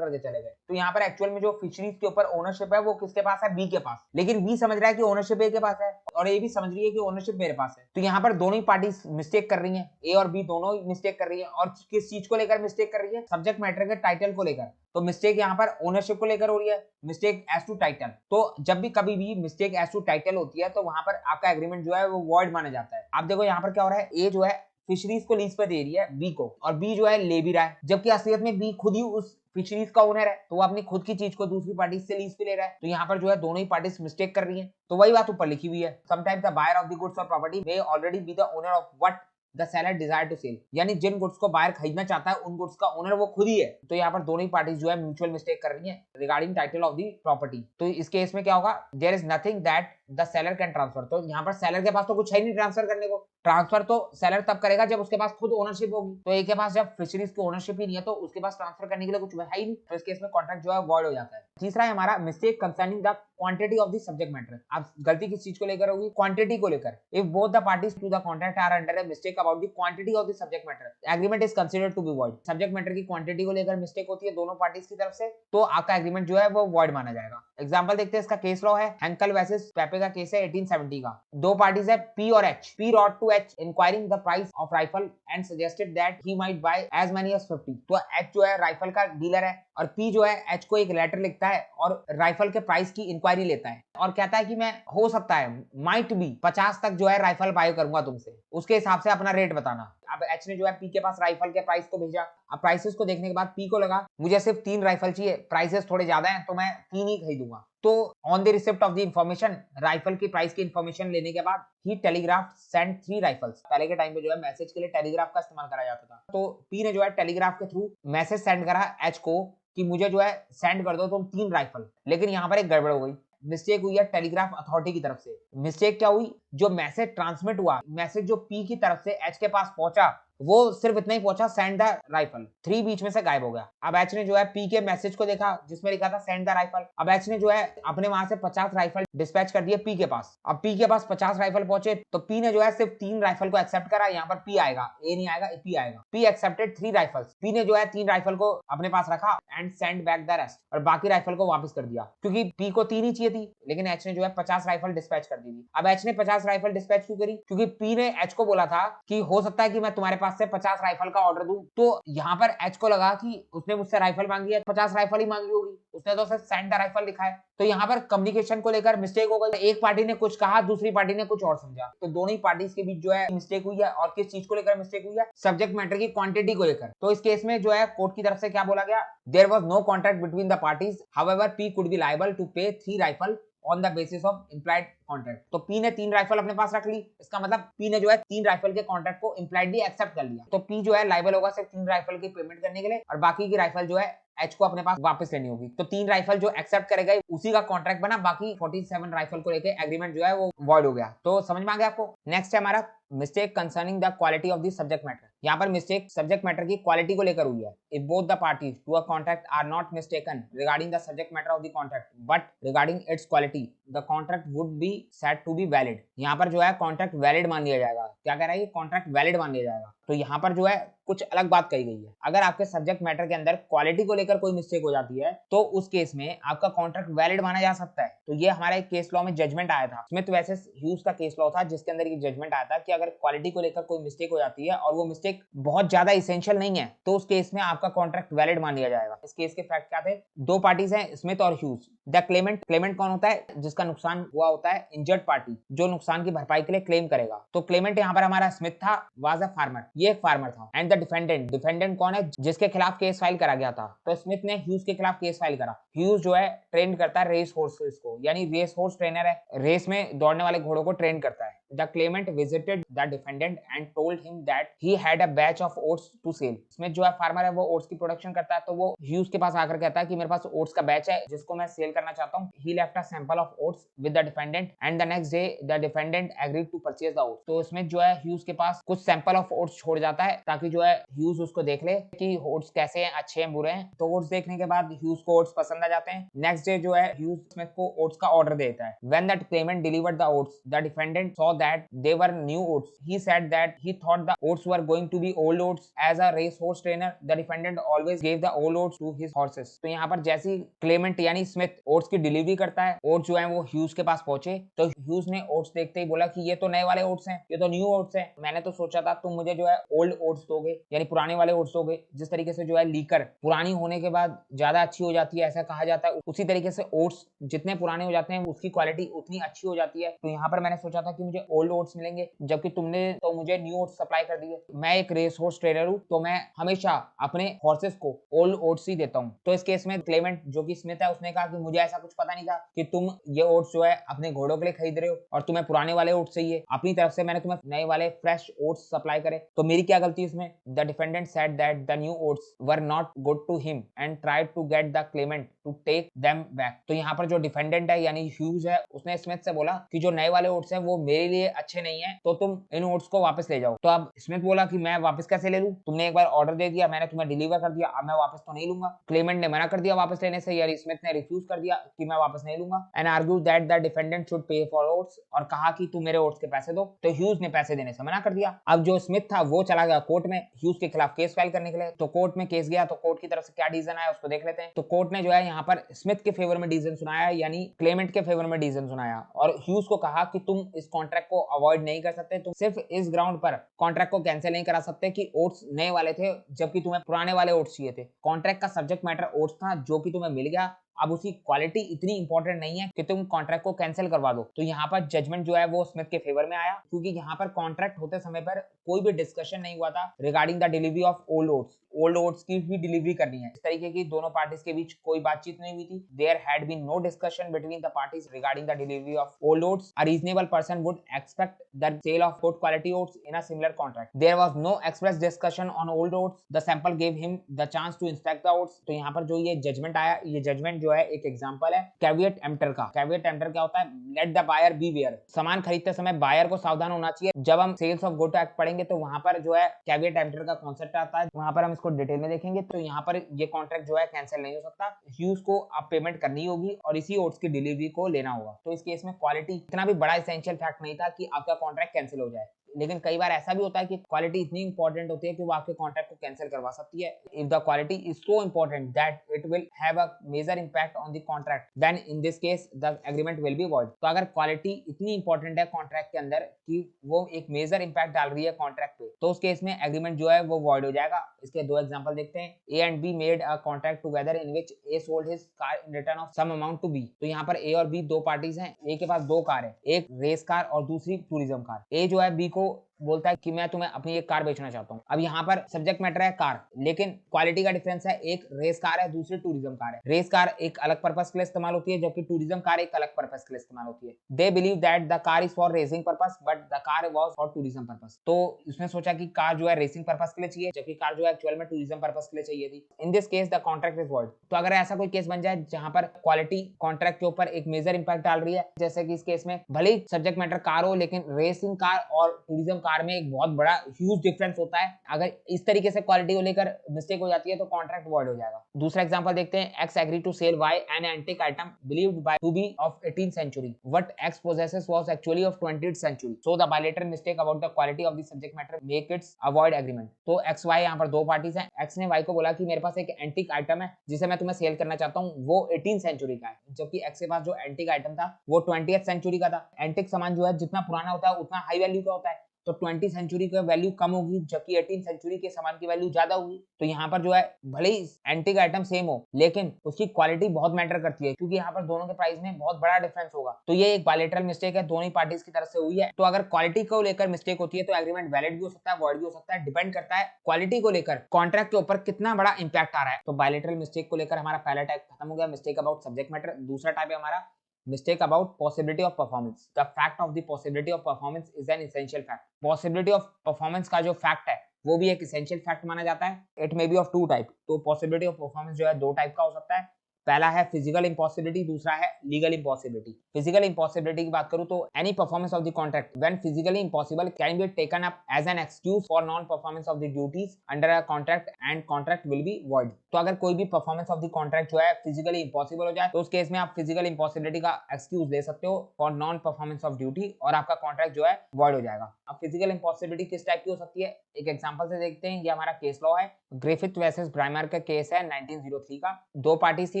करके चले गए। तो यहाँ पर एक्चुअल में जो फिशरीज के ऊपर ओनरशिप है वो किसके पास है, बी के पास। लेकिन बी समझ रहा है कि ओनरशिप ए के पास है और ए भी समझ रही है कि ओनरशिप मेरे पास है। तो यहाँ पर दोनों ही पार्टी मिस्टेक कर रही है, ए और बी दोनों ही मिस्टेक कर रही है। और किस चीज को लेकर मिस्टेक कर रही है, सब्जेक्ट मैटर के टाइटल को लेकर। तो मिस्टेक यहाँ पर ओनरशिप को लेकर हो रही है, मिस्टेक एज टू टाइटल। तो जब भी कभी भी मिस्टेक एज टू टाइटल होती है तो वहां पर आपका एग्रीमेंट जो है वो वॉइड माना जाता है। आप देखो यहाँ पर क्या हो रहा है, ए जो है फिशरीज को लीज पे दे रही है बी को, और बी जो है ले भी रहा है, जबकि असलियत में बी खुद ही उस फिशरीज का ओनर है। तो वो अपनी खुद की चीज को दूसरी पार्टी से लीज पे ले रहा है। तो यहाँ पर जो है दोनों ही पार्टीज मिस्टेक कर रही है। तो वही बात ऊपर लिखी हुई है, sometimes the buyer of the goods और property may already be the owner of what the seller desire to sell. यानी जिन गुड्स को बायर खरीदना चाहता है उन गुड्स का ओनर वो खुद ही है। तो यहाँ पर दोनों ही पार्टीज जो है म्यूचुअल मिस्टेक कर रही है regarding title of the property. तो इस केस में क्या होगा, there is nothing that the seller can transfer. तो यहाँ पर सेलर के पास तो कुछ है नहीं ट्रांसफर करने को। ट्रांसफर तो सेलर तब करेगा जब उसके पास खुद ओनरशिप होगी। तो एक के पास जब फिशरीज की ओनरशिप ही नहीं है तो उसके पास ट्रांसफर करने के लिए कुछ है ही नहीं। तो इस केस में कॉन्ट्रैक्ट जो है वॉइड हो जाता है। तीसरा है हमारा mistake concerning the quantity of the subject matter. आप गलती किस चीज को लेकर होगी, क्वांटिटी को लेकर। If both the parties to the contract are under a mistake about the quantity of the subject matter, agreement is considered to be void. Subject matter की क्वांटिटी को लेकर मिस्टेक होती है दोनों पार्टीज की तरफ से, तो आपका एग्रीमेंट जो है वो वॉइड माना जाएगा। एग्जांपल देखते हैं, इसका केस लॉ है हैंकल वर्सेस पेपे का केस है 1870 का। दो पार्टीज है पी और H. P wrote to H inquiring the price of rifle and suggested that he might buy as many as 50। तो एच जो है राइफल का डीलर है और पी जो है एच को एक लेटर लिखता है और राइफल के प्राइस की इंक्वायरी लेता है और कहता है कि मैं हो सकता है माइट बी 50 तक जो है राइफल बाय करूंगा तुमसे, उसके हिसाब से अपना रेट बताना। अब एच ने जो है पी के पास राइफल के प्राइस को भेजा। अब प्राइसेस को देखने के बाद पी को लगा मुझे सिर्फ 3 राइफल चाहिए, प्राइसेस थोड़े ज्यादा हैं तो मैं 3 ही खरीदूंगा। तो on the receipt of the information, rifle की प्राइस की इंफॉर्मेशन लेने के बाद ही टेलीग्राफ सेंड 3 राइफल्स। पहले के टाइम पे जो है मैसेज के लिए टेलीग्राफ का इस्तेमाल करा जाता था। तो पी ने जो है टेलीग्राफ के थ्रू मैसेज सेंड करा एच को कि मुझे जो है सेंड कर दो तुम 3 राइफल। लेकिन यहाँ पर एक गड़बड़ हो गई, मिस्टेक हुई है टेलीग्राफ अथॉरिटी की तरफ से। मिस्टेक क्या हुई, जो मैसेज ट्रांसमिट हुआ, मैसेज जो पी की तरफ से एच के पास पहुंचा वो सिर्फ इतना ही पहुंचा सेंड द राइफल, 3 बीच में से गायब हो गया। अब एच ने जो है पी के मैसेज को देखा जिसमें लिखा था सेंड द राइफल। अब एच ने जो है अपने वहां से 50 राइफल डिस्पैच कर दिए पी के पास। अब पी के पास 50 राइफल पहुंचे तो पी ने जो है सिर्फ 3 राइफल को एक्सेप्ट करा। यहाँ पर पी आएगा, ए नहीं आएगा, पी आएगा। P accepted 3 rifles. पी ने जो है 3 राइफल को अपने पास रखा and send back the rest, और बाकी राइफल को वापस कर दिया क्योंकि पी को 3 ही चाहिए थी। लेकिन एच ने जो है 50 राइफल डिस्पैच कर दी थी। अब एच ने 50 राइफल डिस्पैच क्यों करी, क्योंकि पी ने एच को बोला था कि हो सकता है कि मैं तुम्हारे पास से 50 राइफल का ऑर्डर दूं। तो यहाँ पर एच को लगा कि उसने मुझसे राइफल मांगी है, 50 राइफल ही मांगी होगी, उसने तो सिर्फ सेंड द राइफल लिखा है। तो यहाँ पर कम्युनिकेशन को लेकर मिस्टेक हो गई। एक पार्टी ने कुछ कहा, दूसरी पार्टी ने कुछ और समझा। तो दोनों ही पार्टीज के बीच जो है मिस्टेक हुई है। और किस चीज को लेकर मिस्टेक हुई है, सब्जेक्ट मैटर की क्वांटिटी को लेकर। तो इस केस में जो है कोर्ट की तरफ से क्या बोला गया, there was no contract between the parties, however P could be liable to pay 3 rifle on the basis of implied contract. तो पी ने 3 राइफल अपने पास रख ली, इसका मतलब पी ने जो है 3 राइफल के कॉन्ट्रैक्ट को इम्प्लाइडली एक्सेप्ट कर लिया। तो पी जो है लायबल होगा सिर्फ 3 राइफल की पेमेंट करने के लिए, और बाकी की राइफल जो है एच को अपने पास वापस लेनी होगी। तो 3 राइफल जो एक्सेप्ट करेगा उसी का कॉन्ट्रैक्ट बना, बाकी 47 राइफल को लेकर एग्रीमेंट जो है वो वॉइड हो गया। तो समझ में आ गया आपको। नेक्स्ट है हमारा mistake concerning the quality of the subject matter. यहाँ पर मिस्टेक सब्जेक्ट मैटर की क्वालिटी को लेकर हुई है। If both the parties to a contract are not mistaken regarding the subject matter of the contract but regarding its quality, the contract would be said to be valid. यहाँ पर जो है contract valid मान लिया जाएगा। क्या कह रहा है, कॉन्ट्रैक्ट वैलिड मान लिया जाएगा। तो यहाँ पर जो है कुछ अलग बात कही गई है। अगर आपके सब्जेक्ट मैटर के अंदर क्वालिटी को लेकर कोई मिस्टेक हो जाती है तो उस केस में आपका कॉन्ट्रैक्ट वैलिड माना जा सकता है। तो ये हमारा एक केस लॉ में जजमेंट आया था, स्मिथ वर्सेस ह्यूज का केस लॉ था, जिसके अंदर ये जजमेंट आया था कि अगर क्वालिटी को लेकर कोई मिस्टेक हो जाती है और वो मिस्टेक बहुत ज्यादा इसेंशियल नहीं है तो उस केस में आपका कॉन्ट्रैक्ट वैलिड मान लिया जाएगा। इस केस के फैक्ट क्या थे? दो पार्टीज हैं, स्मिथ और ह्यूज। द क्लेमेंट, क्लेमेंट कौन होता है? जिसका नुकसान हुआ होता है, इंजर्ड पार्टी, जो नुकसान की भरपाई के लिए क्लेम करेगा। तो क्लेमेंट यहाँ पर हमारा स्मिथ था, वाज अ फार्मर, ये एक फार्मर था। एंड द डिफेंडेंट, डिफेंडेंट कौन है? जिसके खिलाफ केस फाइल करा गया था। तो स्मिथ ने ह्यूज के खिलाफ केस फाइल करा। ह्यूज जो है ट्रेन करता है रेस हॉर्सेस को, यानी रेस हॉर्स ट्रेनर है, रेस में दौड़ने वाले घोड़ों को ट्रेन करता है। The claimant visited the defendant and told him that he had a batch of oats to sell. Smith जो है फार्मर है, वो ओट्स की प्रोडक्शन करता है, तो वो ह्यूज के पास आकर कहता है कि मेरे पास ओट्स का बैच है जिसको मैं सेल करना चाहता हूँ। He left a sample of oats with the defendant and the next day the defendant agreed to purchase the oats. तो स्मिथ जो है ह्यूज के पास कुछ सैंपल ऑफ ओट्स छोड़ जाता है ताकि जो है ह्यूज उसको देख ले कि ओट्स कैसे हैं, अच्छे हैं, बुरे हैं। तो ओट्स देखने के बाद ह्यूज को ओट्स पसंद आ जाते हैं। नेक्स्ट डे जो है ह्यूज स्मिथ को ओट्स का ऑर्डर देता है। When the claimant delivered the oats, the defendant saw that they were new oats. He said that he thought the oats were going to be old oats. As a race horse trainer, the defendant always gave the old oats to his horses. तो यहाँ पर जैसी Clement यानी Smith oats की delivery करता है, oats जो है वो ह्यूज के पास पहुंचे, तो ह्यूज ने ओट्स देखते ही बोला कि ये तो नए वाले ओट्स हैं, ये तो न्यू ओट्स हैं। मैंने तो सोचा था तुम मुझे जो है ओल्ड ओट्स दोगे, यानी पुराने वाले ओट्स दोगे। जिस तरीके से जो है लीकर पुरानी होने के बाद ज्यादा अच्छी हो जाती है, ऐसा कहा जाता है, उसी तरीके से ओट्स जितने पुराने हो जाते हैं उसकी क्वालिटी उतनी अच्छी हो जाती है। तो यहाँ पर मैंने सोचा था कि मुझे ओल्ड ओट्स मिलेंगे, जबकि तुमने तो मुझे न्यू ओट्स सप्लाई कर दिए। मैं एक रेस हॉर्स ट्रेनर हूँ, तो मैं हमेशा अपने हॉर्सेस को ओल्ड ओट्स ही देता हूँ। तो इस केस में क्लेमेंट जो कि स्मिथ है, उसने कहा कि मुझे ऐसा कुछ पता नहीं था कि तुम ये ओट्स जो है अपने घोड़ों के लिए खरीद रहे हो और तुम्हें पुराने वाले ओट्स चाहिए। अपनी तरफ से मैंने तुम्हें नए वाले फ्रेश ओट्स सप्लाई करे, तो मेरी क्या गलती इसमें? The defendant said that the new oats were not good to him and tried to get the claimant to take them back. तो यहाँ पर जो डिफेंडेंट है यानी ह्यूज है, उसने स्मिथ से बोला कि जो नए वाले ओट्स हैं वो मेरे लिए अच्छे नहीं है, तो तुम इन ओट्स को वापस ले जाओ। तो अब स्मिथ बोला कि मैं वापस कैसे ले लूं? तुमने एक बार ऑर्डर दे दिया, मैंने तुम्हें डिलीवर कर दिया, अब मैं वापस तो नहीं लूंगा। क्लेमेंट ने मना कर दिया वापस लेने से, यानी स्मिथ ने रिफ्यूज कर दिया कि मैं वापस नहीं लूंगा। And argue that the defendant should pay for oats, और कहा कि तू मेरे ओट्स के पैसे दो। तो ह्यूज ने पैसे देने से मना कर दिया। अब जो स्मिथ था वो चला गया कोर्ट में ह्यूज के खिलाफ केस फाइल करने के लिए। तो कोर्ट में केस गया, तो कोर्ट की तरफ से क्या डिसीजन आया उसको देख लेते हैं। तो कोर्ट ने जो है यहाँ पर स्मिथ के फेवर में डिसीजन सुनाया, यानी क्लेमेंट के फेवर में डिसीजन सुनाया, और ह्यूज को कहा कि तुम इस कॉन्ट्रैक्ट को अवॉइड नहीं कर सकते, तुम सिर्फ इस ग्राउंड पर कॉन्ट्रैक्ट को कैंसिल नहीं करा सकते कि ओट्स नए वाले थे जबकि तुम्हें पुराने वाले ओट्स चाहिए थे। कॉन्ट्रैक्ट का सब्जेक्ट मैटर ओट्स था जो कि तुम्हें मिल गया, अब उसकी क्वालिटी इतनी इंपॉर्टेंट नहीं है कि तुम कॉन्ट्रैक्ट को कैंसिल करवा दो। तो यहाँ पर जजमेंट जो है वो स्मिथ के फेवर में आया, क्योंकि यहाँ पर कॉन्ट्रैक्ट होते समय पर कोई भी डिस्कशन नहीं हुआ था regarding the delivery of old oats. Old oats की भी डिलीवरी करनी है, इस तरीके की दोनों पार्टीज के बीच कोई बातचीत नहीं हुई थी। There had been no discussion between the parties regarding the delivery of old oats. A reasonable person would expect the sale of good quality oats in a similar contract. There was no express discussion on old oats. The sample give him the chance to inspect the oats. तो यहाँ पर जो ये judgement आया, ये judgement जो है एक एग्जांपल है कैविएट एम्प्टर का। कैविएट एम्प्टर क्या होता है? Let the buyer beware. सामान खरीदते समय बायर को सावधान होना चाहिए। जब हम सेल्स ऑफ गुड एक्ट पढ़ेंगे तो वहां पर जो है कैविएट एम्प्टर का कॉन्सेप्ट आता है, वहां पर हम इसको डिटेल में देखेंगे। तो यहाँ पर ये कॉन्ट्रैक्ट जो है कैंसिल नहीं हो सकता, ह्यूज को अब पेमेंट करनी होगी और इसी ओट्स की डिलीवरी को लेना होगा। तो इस केस में क्वालिटी इतना भी बड़ा एसेंशियल फैक्ट नहीं था कि आपका कॉन्ट्रैक्ट कैंसिल हो जाए, लेकिन कई बार ऐसा भी होता है कि क्वालिटी इतनी इंपॉर्टेंट होती है कि वो आपके कॉन्ट्रैक्ट को कैंसिल करवा सकती है। If the quality is so important that it will have a major impact on the contract, then in this case the agreement will be void. तो अगर क्वालिटी इतनी इंपॉर्टेंट है कॉन्ट्रैक्ट के अंदर कि वो एक मेजर इंपैक्ट डाल रही है कॉन्ट्रैक्ट पे, तो उस केस में एग्रीमेंट जो है वो वॉइड हो जाएगा। इसके दो एग्जांपल देखते हैं। A and B made a contract together in which A sold his car in return of some amount to B. तो यहाँ पर ए और बी दो पार्टीज हैं, ए के पास दो कार है, एक रेस कार और दूसरी टूरिज्म कार। ए जो है बी को बोलता है कि मैं तुम्हें अपनी एक कार बेचना चाहता हूँ। अब यहाँ पर सब्जेक्ट मैटर है कार, लेकिन क्वालिटी का डिफरेंस है, एक रेस कार है दूसरी टूरिज्म कार है। रेस कार एक अलग पर्पस के लिए इस्तेमाल होती है जबकि टूरिज्म कार एक अलग पर्पस के लिए इस्तेमाल होती है। They believe that the car is for racing purpose but the car was for tourism purpose. तो उसने सोचा कि कार जो है रेसिंग पर्पस के लिए चाहिए जबकि कार जो है एक्चुअल में टूरिज्म पर्पस के लिए चाहिए थी। इन this case the contract is void. तो अगर ऐसा कोई केस बन जाए जहां पर क्वालिटी कॉन्ट्रैक्ट के ऊपर एक मेजर इंपैक्ट डाल रही है, जैसे कि इस केस में भले ही सब्जेक्ट मैटर कार हो लेकिन रेसिंग कार और टूरिज्म कार में एक बहुत बड़ा ह्यूज डिफरेंस होता है। अगर इस तरीके से क्वालिटी को लेकर मिस्टेक हो जाती है तो कॉन्ट्रैक्ट वॉइड हो जाएगा। दूसरा एग्जांपल देखते हैं, X agree to sell Y an antique item believed by to be of 18th century what X possesses was actually of 20th century so the bilateral mistake about the quality of the subject matter make its avoid agreement. तो X Y यहाँ पर दो parties हैं। X ने Y को बोला कि मेरे पास एक एंटिक आइटम है जिसे मैं तुम्हें सेल करना चाहता हूँ, वो 18th century का है, जबकि एक्स के पास जो एंटिक आइटम था वो 20th century का था। एंटिक सामान जो है जितना पुराना होता है उतना हाई वैल्यू का होता है, तो 20th century का वैल्यू कम होगी जबकि 18th century के सामान की वैल्यू ज्यादा होगी। तो यहाँ पर जो है भले ही एंटिक आइटम सेम हो लेकिन उसकी क्वालिटी बहुत मैटर करती है, क्योंकि यहाँ पर दोनों के प्राइस में बहुत बड़ा डिफरेंस होगा। तो ये एक बायलैटरल मिस्टेक है, दोनों पार्टीज की तरफ से हुई है। तो अगर क्वालिटी को लेकर मिस्टेक होती है तो एग्रीमेंट वैलिड भी हो सकता है, वॉइड भी हो सकता है, डिपेंड करता है क्वालिटी को लेकर कॉन्ट्रैक्ट के ऊपर कितना बड़ा इंपैक्ट आ रहा है। तो बायलैटरल मिस्टेक को लेकर हमारा पहला टाइप खत्म हो गया, मिस्टेक अबाउट सब्जेक्ट मैटर। दूसरा टाइप है हमारा mistake about possibility of performance। the fact of the possibility of performance is an essential fact। possibility of performance का जो fact है वो भी एक essential fact माना जाता है। it may be of two type। तो possibility of performance जो है दो टाइप का हो सकता है, पहला है फिजिकल इम्पॉसिबिलिटी, दूसरा है लीगल इम्पॉसिबिलिटी। फिजिकल इम्पॉसिबिलिटी की बात करूं तो any performance of the contract when physically impossible can be taken up as an excuse for non performance of the duties under a contract and contract will be void. तो अगर कोई भी performance of the contract जो है physically impossible हो जाए तो उस केस में आप फिजिकल इम्पॉसिबिलिटी का एक्सक्यूज ले सकते हो for non performance of duty और आपका कॉन्ट्रैक्ट जो है वॉइड हो जाएगा। अब फिजिकल इम्पॉसिबिलिटी किस टाइप की हो सकती है, एक एग्जांपल से देखते हैं। ये हमारा केस लॉ है, ग्रिफिथ वर्सेस ब्राइमर का केस है 1903 का। दो पार्टीज थी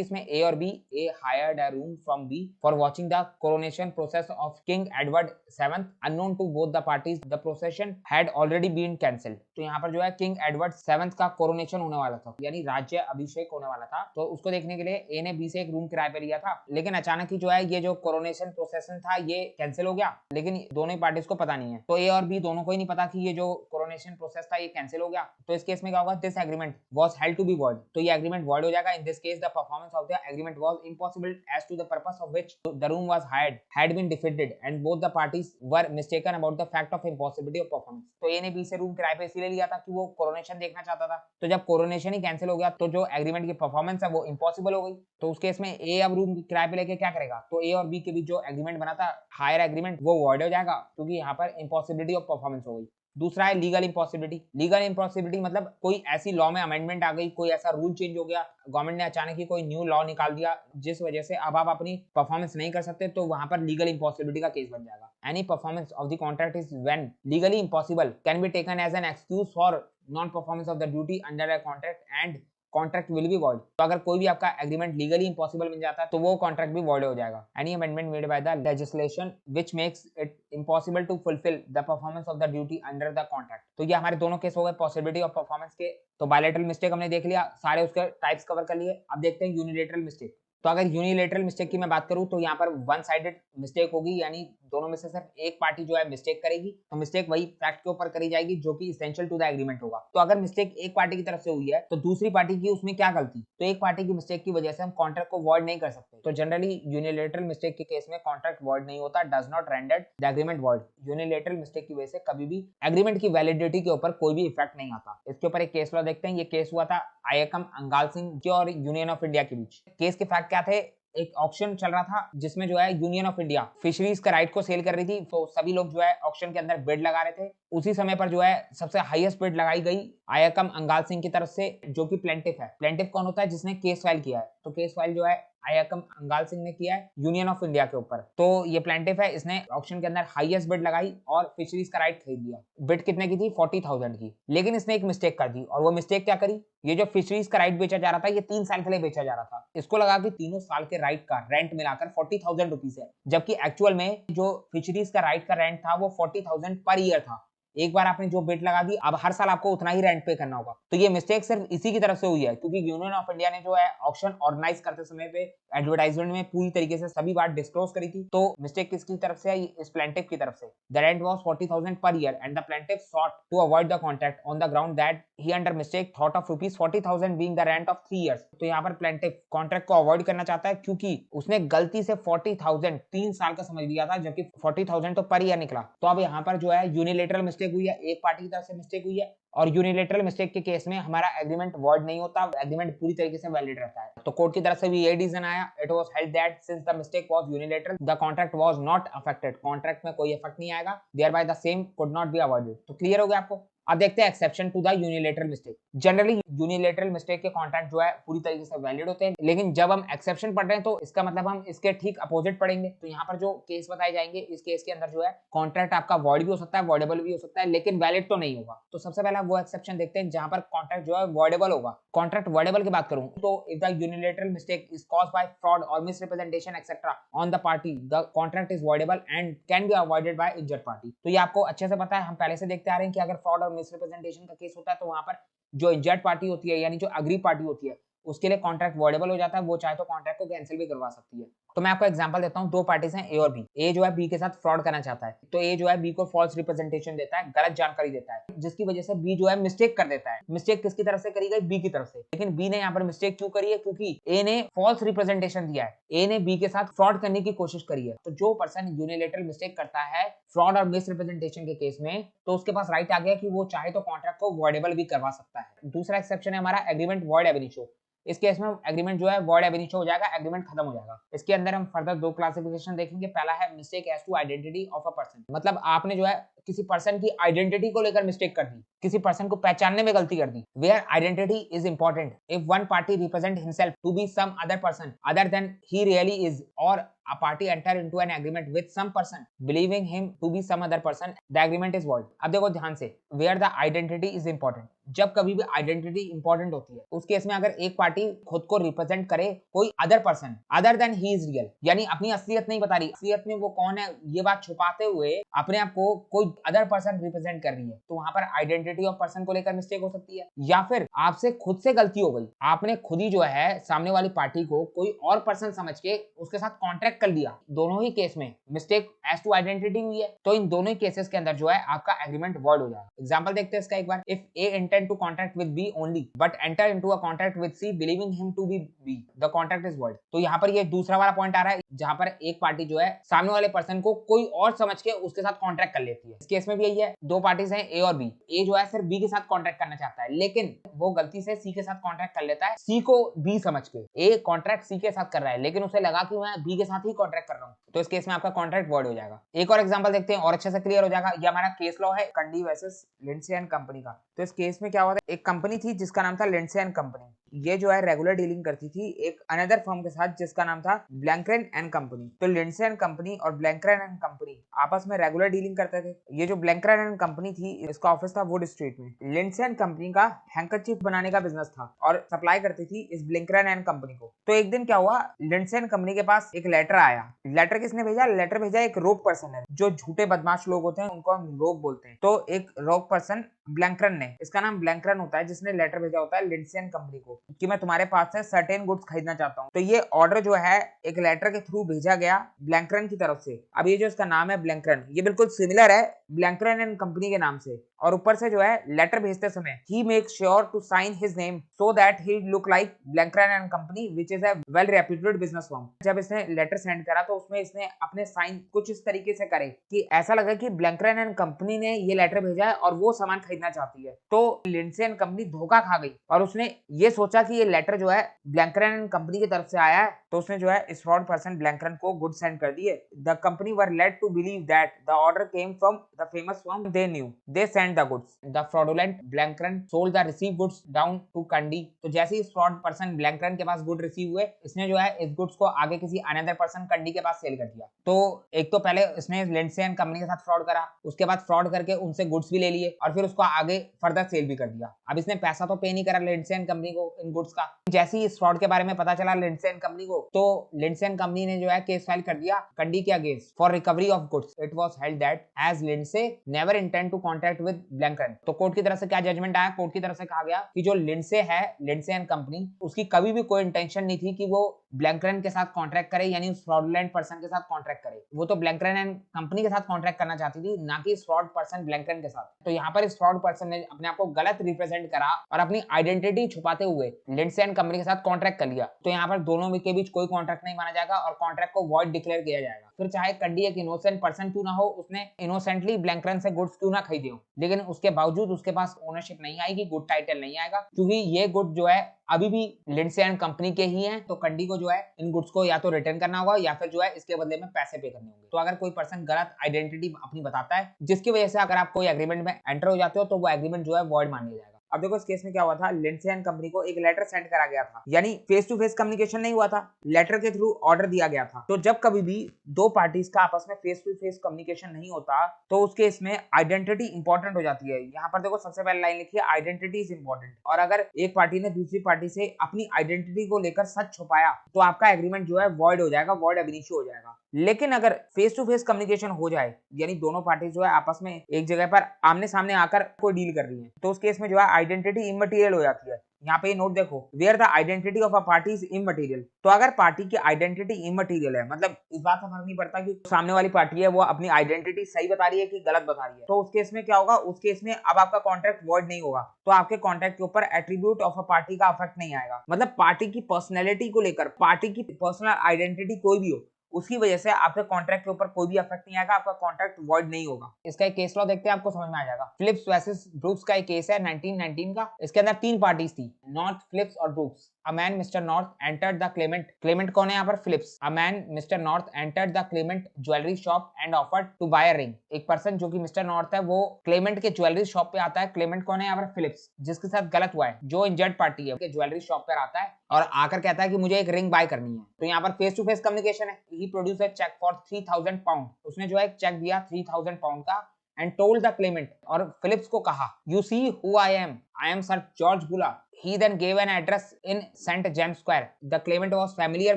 इसमें, ए और B. A hired a room from B for watching the coronation process of King Edward VII। Unknown to both the parties, the procession had already been cancelled। तो यहाँ पर जो है किंग एडवर्ड 7 का coronation होने वाला था, यानी राज्य अभिषेक होने वाला था। तो उसको देखने के लिए ए ने बी से एक रूम किराए पे लिया था, लेकिन अचानक ही जो है ये जो कोरोनेशन प्रोसेशन था ये कैंसिल हो गया, लेकिन दोनों ही पार्टीज को पता नहीं है। तो ए और बी दोनों को ही नहीं पता कि ये जो कोरोनेशन प्रोसेस था ये कैंसिल हो गया। तो इस केस में क्या होगा, this agreement was held to be void. तो ये एग्रीमेंट वॉइड हो जाएगा। In this case the performance of the agreement was impossible as to the purpose of which the room was hired had been defeated and both the parties were mistaken about the fact of impossibility of performance। तो ए ने B से room किराए पे इसीलिए लिया था कि वो कोरोनेशन देखना चाहता था। तो जब कोरोनेशन ही कैंसिल हो गया तो जो एग्रीमेंट की परफॉर्मेंस है वो इम्पॉसिबल हो गई। तो उस केस में ए अब रूम किराए पे लेके क्या करेगा, तो ए और बी के बीच जो एग्रीमेंट बना था हायर एग्रीमेंट वो वॉइड हो जाएगा, क्योंकि यहाँ पर इम्पॉसिबिलिटी ऑफ परफॉर्मेंस हो गई। दूसरा है लीगल इम्पॉसिबिलिटी। लीगल इम्पॉसिबिलिटी मतलब कोई ऐसी लॉ में अमेंडमेंट आ गई, कोई ऐसा रूल चेंज हो गया, गवर्नमेंट ने अचानक ही कोई न्यू लॉ निकाल दिया जिस वजह से अब आप अपनी परफॉर्मेंस नहीं कर सकते, तो वहां पर लीगल इम्पॉसिबिलिटी का केस बन जाएगा। Any performance of the contract is when legally impossible can be taken as an excuse for non performance of the duty under a contract and contract will be void. तो अगर कोई भी आपका agreement legally impossible बन जाता है तो वो कॉन्ट्रैक्ट भी वॉइड हो जाएगा। Any amendment made by the legislation which makes it impossible to fulfil the performance of the duty under the contract. तो ये हमारे दोनों केस हो गए पॉसिबिलिटी ऑफ परफॉर्मेंस के। तो बायलैटरल मिस्टेक हमने देख लिया, सारे उसके टाइप्स कवर कर लिए। अब देखते हैं यूनिलैटरल मिस्टेक। तो अगर यूनिलैटरल मिस्टेक की मैं बात करूं तो यहाँ पर वन साइडेड मिस्टेक होगी, यानी दोनों में से सिर्फ एक पार्टी जो है मिस्टेक करेगी, तो मिस्टेक वही फैक्ट के ऊपर करी जाएगी जो कि एसेंशियल टू द एग्रीमेंट होगा। तो अगर मिस्टेक एक पार्टी की तरफ से हुई है तो दूसरी पार्टी की उसमें क्या गलती, तो एक पार्टी की मिस्टेक की वजह से हम कॉन्ट्रैक्ट को वॉइड नहीं कर सकते। तो जनरली यूनिलैटरल मिस्टेक के केस में कॉन्ट्रैक्ट वॉइड नहीं होता, does not render the agreement void. Unilateral mistake की वजह से कभी भी एग्रीमेंट की वैलिडिटी के ऊपर कोई भी इफेक्ट नहीं आता। इसके ऊपर एक केस लॉ देखते हैं। ये केस हुआ था आयकम अंगाल सिंह और यूनियन ऑफ इंडिया के बीच। केस के फैक्ट क्या थे, एक ऑक्शन चल रहा था जिसमें जो है यूनियन ऑफ इंडिया फिशरीज का राइट को सेल कर रही थी। तो सभी लोग जो है ऑक्शन के अंदर बिड लगा रहे थे। उसी समय पर जो है सबसे हाईएस्ट बिड लगाई गई आयकम अंगाल सिंह की तरफ से, जो कि प्लेंटिफ है। प्लेंटिफ कौन होता है, जिसने केस फाइल किया है। तो केस फाइल जो है आयकम अंगाल सिंह ने किया है यूनियन ऑफ इंडिया के ऊपर। तो ये प्लेंटिफ है, इसने ऑक्शन के अंदर हाईएस्ट बिड लगाई और फिशरीज का राइट खरीद लिया। बिड कितने की थी, 40,000 की। लेकिन इसने एक मिस्टेक कर दी, और वो मिस्टेक क्या करी, ये जो फिशरीज का राइट बेचा जा रहा था ये 3 साल के लिए बेचा जा रहा था। इसको लगा कि तीनों साल के राइट का रेंट मिलाकर 40,000 रुपीज है, जबकि एक्चुअल में जो फिशरीज का राइट का रेंट था वो 40,000 पर ईयर था। एक बार आपने जो बिड लगा दी, अब हर साल आपको उतना ही रेंट पे करना होगा। तो ये मिस्टेक सिर्फ इसी की तरफ से हुई है, क्योंकि यूनियन ऑफ इंडिया ने जो है ऑक्शन ऑर्गेनाइज करते समय पे एडवर्टाइजमेंट में पूरी तरीके से सभी बात डिस्क्लोज करी थी। तो मिस्टेक किसकी तरफ से है, इस प्लेंटिफ की तरफ से। The rent was 40,000 per year and the plaintiff sought to avoid the contract on the ground that he under mistake thought of rupees 40,000 being the rent of 3 years। तो यहाँ पर प्लेंटिफ कॉन्ट्रैक्ट को avoid करना चाहता है, क्योंकि उसने गलती से 40,000 3 साल का समझ लिया था, जबकि 40,000 तो पर ईयर निकला। तो अब यहाँ पर जो है यूनिलेटरल मिस्टेक हुई है, एक पार्टी की तरफ से मिस्टेक हुई है। और यूनिलेटरल मिस्टेक के केस में हमारा एग्रीमेंट वॉइड नहीं होता, एग्रीमेंट पूरी तरीके से वैलिड रहता है। तो कोर्ट की तरफ से भी ये डिसीजन आया, it was held that since the mistake was unilateral the contract was not affected, contract में कोई इफेक्ट नहीं आएगा, thereby the same could not be avoided. तो क्लियर हो गया आपको। अब देखते हैं exception to the unilateral mistake. Generally unilateral mistake के कॉन्ट्रैक्ट जो है पूरी तरीके से वैलिड होते हैं, लेकिन जब हम एक्सेप्शन पढ़ रहे हैं तो इसका मतलब हम इसके ठीक अपोजिट पढ़ेंगे। तो यहाँ पर जो केस बताए जाएंगे, इस केस के अंदर जो है कॉन्ट्रैक्ट आपका वॉइड भी हो सकता है, वॉइडेबल भी हो सकता है, लेकिन वैलिड तो नहीं होगा। तो सबसे पहला वो एक्सेप्शन देखते हैं जहां पर कॉन्ट्रैक्ट जो है वॉइडेबल होगा। कॉन्ट्रैक्ट वॉइडेबल की बात करूं तो if the unilateral mistake is caused by fraud और misrepresentation etcetera on the party, the contract is voidable and can be avoided by injured party. तो ये आपको अच्छे से पता है, हम पहले से देखते आ रहे हैं कि अगर फ्रॉड और मिसरिप्रेजेंटेशन का केस होता है तो वहां पर जो इंजर्ड पार्टी होती है यानी जो अग्री पार्टी होती है उसके लिए कॉन्ट्रैक्ट वॉइडेबल हो जाता है, वो चाहे तो कॉन्ट्रैक्ट को कैंसिल भी करवा सकती है। तो मैं आपको एग्जांपल देता हूं, दो पार्टीज हैं ए और बी। ए जो है बी के साथ फ्रॉड करना चाहता है, तो ए जो है बी को फॉल्स रिप्रेजेंटेशन देता है, गलत जानकारी देता है, जिसकी वजह से बी जो है मिस्टेक कर देता है। मिस्टेक किसकी तरफ से करी गई? बी की तरफ से। लेकिन बी ने यहाँ पर मिस्टेक क्यों करी है? क्योंकि ए ने फॉल्स रिप्रेजेंटेशन दिया है, ए ने बी के साथ फ्रॉड करने की कोशिश करी है। तो जो पर्सन यूनिलेटरल मिस्टेक करता है फ्रॉड और मिस रिप्रेजेंटेशन के केस में, तो उसके पास राइट आ गया कि वो चाहे तो कॉन्ट्रैक्ट को वॉइडेबल भी करवा सकता है। दूसरा एक्सेप्शन है हमारा एग्रीमेंट वॉइड एब इनिशियो। इस केस में एग्रीमेंट जो है वॉइड एब इनिशियो हो जाएगा, एग्रीमेंट खत्म हो जाएगा। इसके अंदर हम फर्दर दो क्लासिफिकेशन देखेंगे। पहला है mistake as to identity of a person, मतलब आपने जो है किसी पर्सन की आइडेंटिटी को लेकर मिस्टेक कर दी, किसी पर्सन को पहचानने में गलती कर दी। Where identity is important if one party represent himself to be some other person other than he really is, और a party enter into an agreement with some person believing him to be some other person, the agreement is void। अब देखो ध्यान से, where the identity is important, जब कभी भी identity important होती है उस केस में अगर एक पार्टी खुद को रिप्रेजेंट करे कोई other person other than he is real, यानी अपनी असलियत नहीं बता रही, असलियत में वो कौन है ये बात छुपाते हुए अपने आप को कोई अदर पर्सन रिप्रेजेंट कर रही है, तो वहां पर आइडेंटिटी ऑफ पर्सन को लेकर मिस्टेक हो सकती है। या फिर आपसे खुद से गलती हो गई, आपने खुद ही जो है सामने वाली पार्टी को कोई और पर्सन समझ के उसके साथ कॉन्ट्रैक्ट कर दिया। दोनों ही केस में मिस्टेक एज टू आइडेंटिटी हुई है, तो इन दोनों ही केसेस के अंदर जो है आपका एग्रीमेंट वॉइड हो जाएगा। एग्जांपल देखते हैं इसका एक बार। If A intend to contract with B only but enter into a contract with C believing him to be B, the contract is void. तो यहाँ पर ये दूसरा वाला पॉइंट आ रहा है जहां पर एक पार्टी जो है सामने वाले पर्सन को कोई और समझ के उसके साथ कॉन्ट्रैक्ट कर लेती है। इस केस में भी यही है, दो पार्टीज हैं ए और बी। ए जो है सिर्फ बी के साथ कॉन्ट्रैक्ट करना चाहता है, लेकिन वो गलती से सी के साथ कॉन्ट्रैक्ट कर लेता है, सी को बी समझ के। ए कॉन्ट्रैक्ट सी के साथ कर रहा है लेकिन उसे लगा कि मैं बी के साथ ही कॉन्ट्रैक्ट कर रहा हूँ, तो इस केस में आपका कॉन्ट्रैक्ट वॉइड हो जाएगा। एक और एग्जांपल देखते हैं और अच्छे से क्लियर हो जाएगा। ये हमारा केस लॉ है कंडी वर्सेस लिंडसे एंड कंपनी का। तो इस केस में क्या हुआ था, एक कंपनी थी जिसका नाम था लिंडसे एंड कंपनी। ये जो है रेगुलर डीलिंग करती थी एक अनदर फर्म के साथ जिसका नाम था ब्लैंकरेन एंड कंपनी। तो लिंडसे एंड कंपनी और ब्लैंकरेन एंड कंपनी आपस में रेगुलर डीलिंग करते थे। ये जो ब्लैंकरेन एंड कंपनी थी इसका ऑफिस था वुड स्ट्रीट में। लिंडसे एंड कंपनी का हैंकरचीफ बनाने का बिजनेस था और सप्लाई करती थी इस ब्लैंकरेन एंड कंपनी को। तो एक दिन क्या हुआ, लिंडसे एंड कंपनी के पास एक लेटर आया। लेटर किसने भेजा? लेटर भेजा एक रोग पर्सन ने। जो झूठे बदमाश लोग होते हैं उनको हम रोग बोलते हैं। तो एक रोग पर्सन ब्लैंकरन ने, इसका नाम ब्लैंकरन होता है, जिसने लेटर भेजा होता है लिंडसे एंड कंपनी को कि मैं तुम्हारे पास से सर्टेन गुड्स खरीदना चाहता हूँ। तो ये ऑर्डर जो है एक लेटर के थ्रू भेजा गया ब्लैंकरन की तरफ से। अब ये जो इसका नाम है ब्लैंकरन, ये बिल्कुल सिमिलर है ब्लैंकरन एंड कंपनी के नाम से। और ऊपर से जो है लेटर भेजते समय ही make sure to sign his name so that he look like Blenkarn and company which is a well reputed business firm. जब इसने लेटर सेंड करा तो उसमें इसने अपने साइन कुछ इस तरीके से करे कि ऐसा लगे कि ब्लैंकरन एंड कंपनी ने ये लेटर भेजा है और वो सामान खरीदना चाहती है। तो लिंडसे एंड कंपनी धोखा खा गई और उसने ये सोचा कि ये लेटर जो है ब्लैंकरन एंड कंपनी की तरफ से आया है, तो उसने जो है इस फ्रॉड पर्सन ब्लैंकरन को गुड सेंड कर दिए। The company were led to believe that the order came from the famous firm they knew, they send the goods. The fraudulent Blenkarn sold the receive goods down to Cundy. तो जैसे ही इस fraud person ब्लैंकरन के पास good receive हुए, इसने जो है इस goods को आगे किसी अनदर पर्सन कंडी के पास सेल कर दिया। तो एक तो पहले इसने लिंडसे एंड कंपनी के साथ फ्रॉड करा, उसके बाद फ्रॉड करके उनसे गुड्स भी ले लिए और फिर उसको आगे फर्दर सेल भी कर दिया। अब इसने पैसा तो पे नहीं करा लिंडसे एंड कंपनी को इन गुड्स का। जैसे ही इस फ्रॉड के बारे में पता चला लिंडसे एंड कंपनी को, तो लिंडसे एंड कंपनी ने जो है केस फाइल कर दिया कंडी के against for recovery of goods. It was held that as Lindsay never intend to contract with Blenkarn. तो कोर्ट की तरफ से क्या जजमेंट आया? कोर्ट की तरफ से कहा गया कि जो लिंडसे है, लिंडसे एंड कंपनी, उसकी कभी भी कोई इंटेंशन नहीं थी कि वो ब्लैंकरन के साथ कॉन्ट्रैक्ट करे, यानी उस फ्रॉडुलेंट पर्सन के साथ कॉन्ट्रैक्ट करे। वो तो ब्लैंकरन एंड कंपनी के साथ कॉन्ट्रैक्ट करना चाहती थी, ना कि इस फ्रॉड पर्सन ब्लैंकरन के साथ। तो यहाँ पर इस फ्रॉड पर्सन ने अपने आप को गलत रिप्रेजेंट करा और अपनी आइडेंटिटी छुपाते हुए लिंडसे एंड कंपनी के साथ कॉन्ट्रैक्ट कर लिया। तो यहाँ पर दोनों के बीच कोई कॉन्ट्रैक्ट नहीं माना जाएगा और कॉन्ट्रैक्ट को वॉइड डिक्लेयर किया जाएगा। फिर चाहे कंडी एक इनोसेंट पर्सन क्यों ना हो, उसने इनोसेंटली ब्लैंकरन से गुड्स क्यों ना खरीदे हो, लेकिन उसके बावजूद उसके पास ओनरशिप नहीं आएगी, गुड टाइटल नहीं आएगा, क्योंकि ये गुड जो है अभी भी लिंडसे एंड कंपनी के ही हैं। तो कंडी को जो है इन गुड्स को या तो रिटर्न करना होगा या फिर जो है इसके बदले में पैसे पे करने होंगे। तो अगर कोई पर्सन गलत आइडेंटिटी अपनी बताता है, जिसकी वजह से अगर आप कोई एग्रीमेंट में एंटर हो जाते हो, तो वो एग्रीमेंट जो है वॉइड मान लिया जाएगा। अब देखो इस केस में क्या हुआ था, लिंडसे एंड कंपनी को एक लेटर सेंड करा गया था, यानी फेस टू फेस कम्युनिकेशन नहीं हुआ था, लेटर के थ्रू ऑर्डर दिया गया था। तो जब कभी भी दो पार्टीज का आपस में फेस टू फेस कम्युनिकेशन नहीं होता, तो उस केस में आइडेंटिटी इंपॉर्टेंट हो जाती है। यहाँ पर देखो सबसे पहले लाइन लिखी है, आइडेंटिटी इज इंपॉर्टेंट। और अगर एक पार्टी ने दूसरी पार्टी से अपनी आइडेंटिटी को लेकर सच छुपाया, तो आपका एग्रीमेंट जो है वॉइड हो जाएगा, वॉइड अब इनिशियो हो जाएगा। लेकिन अगर फेस टू फेस कम्युनिकेशन हो जाए, यानी दोनों पार्टी जो है आपस में एक जगह पर आमने सामने आकर कोई डील कर रही है, तो उस केस में जो है आइडेंटिटी इमटेरियल हो जाती है। यहाँ पे नोट देखो, where the identity of a party is immaterial. तो अगर पार्टी की आइडेंटिटी इमटेरियल है, मतलब इस बात से फर्क नहीं पड़ता कि सामने वाली पार्टी है वो अपनी आइडेंटिटी सही बता रही है कि गलत बता रही है, तो उस केस में क्या होगा, उस केस में अब आपका कॉन्ट्रैक्ट वॉइड नहीं होगा। तो आपके कॉन्ट्रैक्ट के ऊपर एट्रीब्यूट ऑफ अ पार्टी का इफेक्ट नहीं आएगा। मतलब पार्टी की पर्सनैलिटी को लेकर, पार्टी की पर्सनल आइडेंटिटी कोई भी हो, उसकी वजह से आपके कॉन्ट्रैक्ट के ऊपर कोई भी इफेक्ट नहीं आएगा, आपका कॉन्ट्रैक्ट वॉइड नहीं होगा। इसका एक केस लॉ देखते हैं, आपको समझ में आ जाएगा। फिलिप्स वर्सेस ब्रूक्स का एक केस है 1919 का। इसके अंदर तीन पार्टीज थी, नॉर्थ, फिलिप्स और Brooks. A man, Mr. North, entered the Clement. Clement कौन है यहाँ पर? Phillips. A man, Mr. North, entered the Clement jewelry shop and offered to buy a ring. एक पर्सन जो कि मिस्टर नॉर्थ है, वो क्लेमेंट के ज्वेलरी शॉप पे आता है। क्लेमेंट कौन है यहाँ पर? फिलिप्स, जिसके साथ गलत हुआ है, जो इंजर्ड पार्टी है, ज्वेलरी शॉप पर आता है और आकर कहता है कि मुझे एक रिंग बाय करनी है। तो यहाँ पर फेस टू फेस कम्युनिकेशन है। He produce a cheque for 3000 pound. उसने जो है एक चेक दिया 3000 पाउंड का and told the claimant, और फिलिप्स को कहा, you see who I am Sir George Bulla. He then gave an address in St. James Square. The claimant was familiar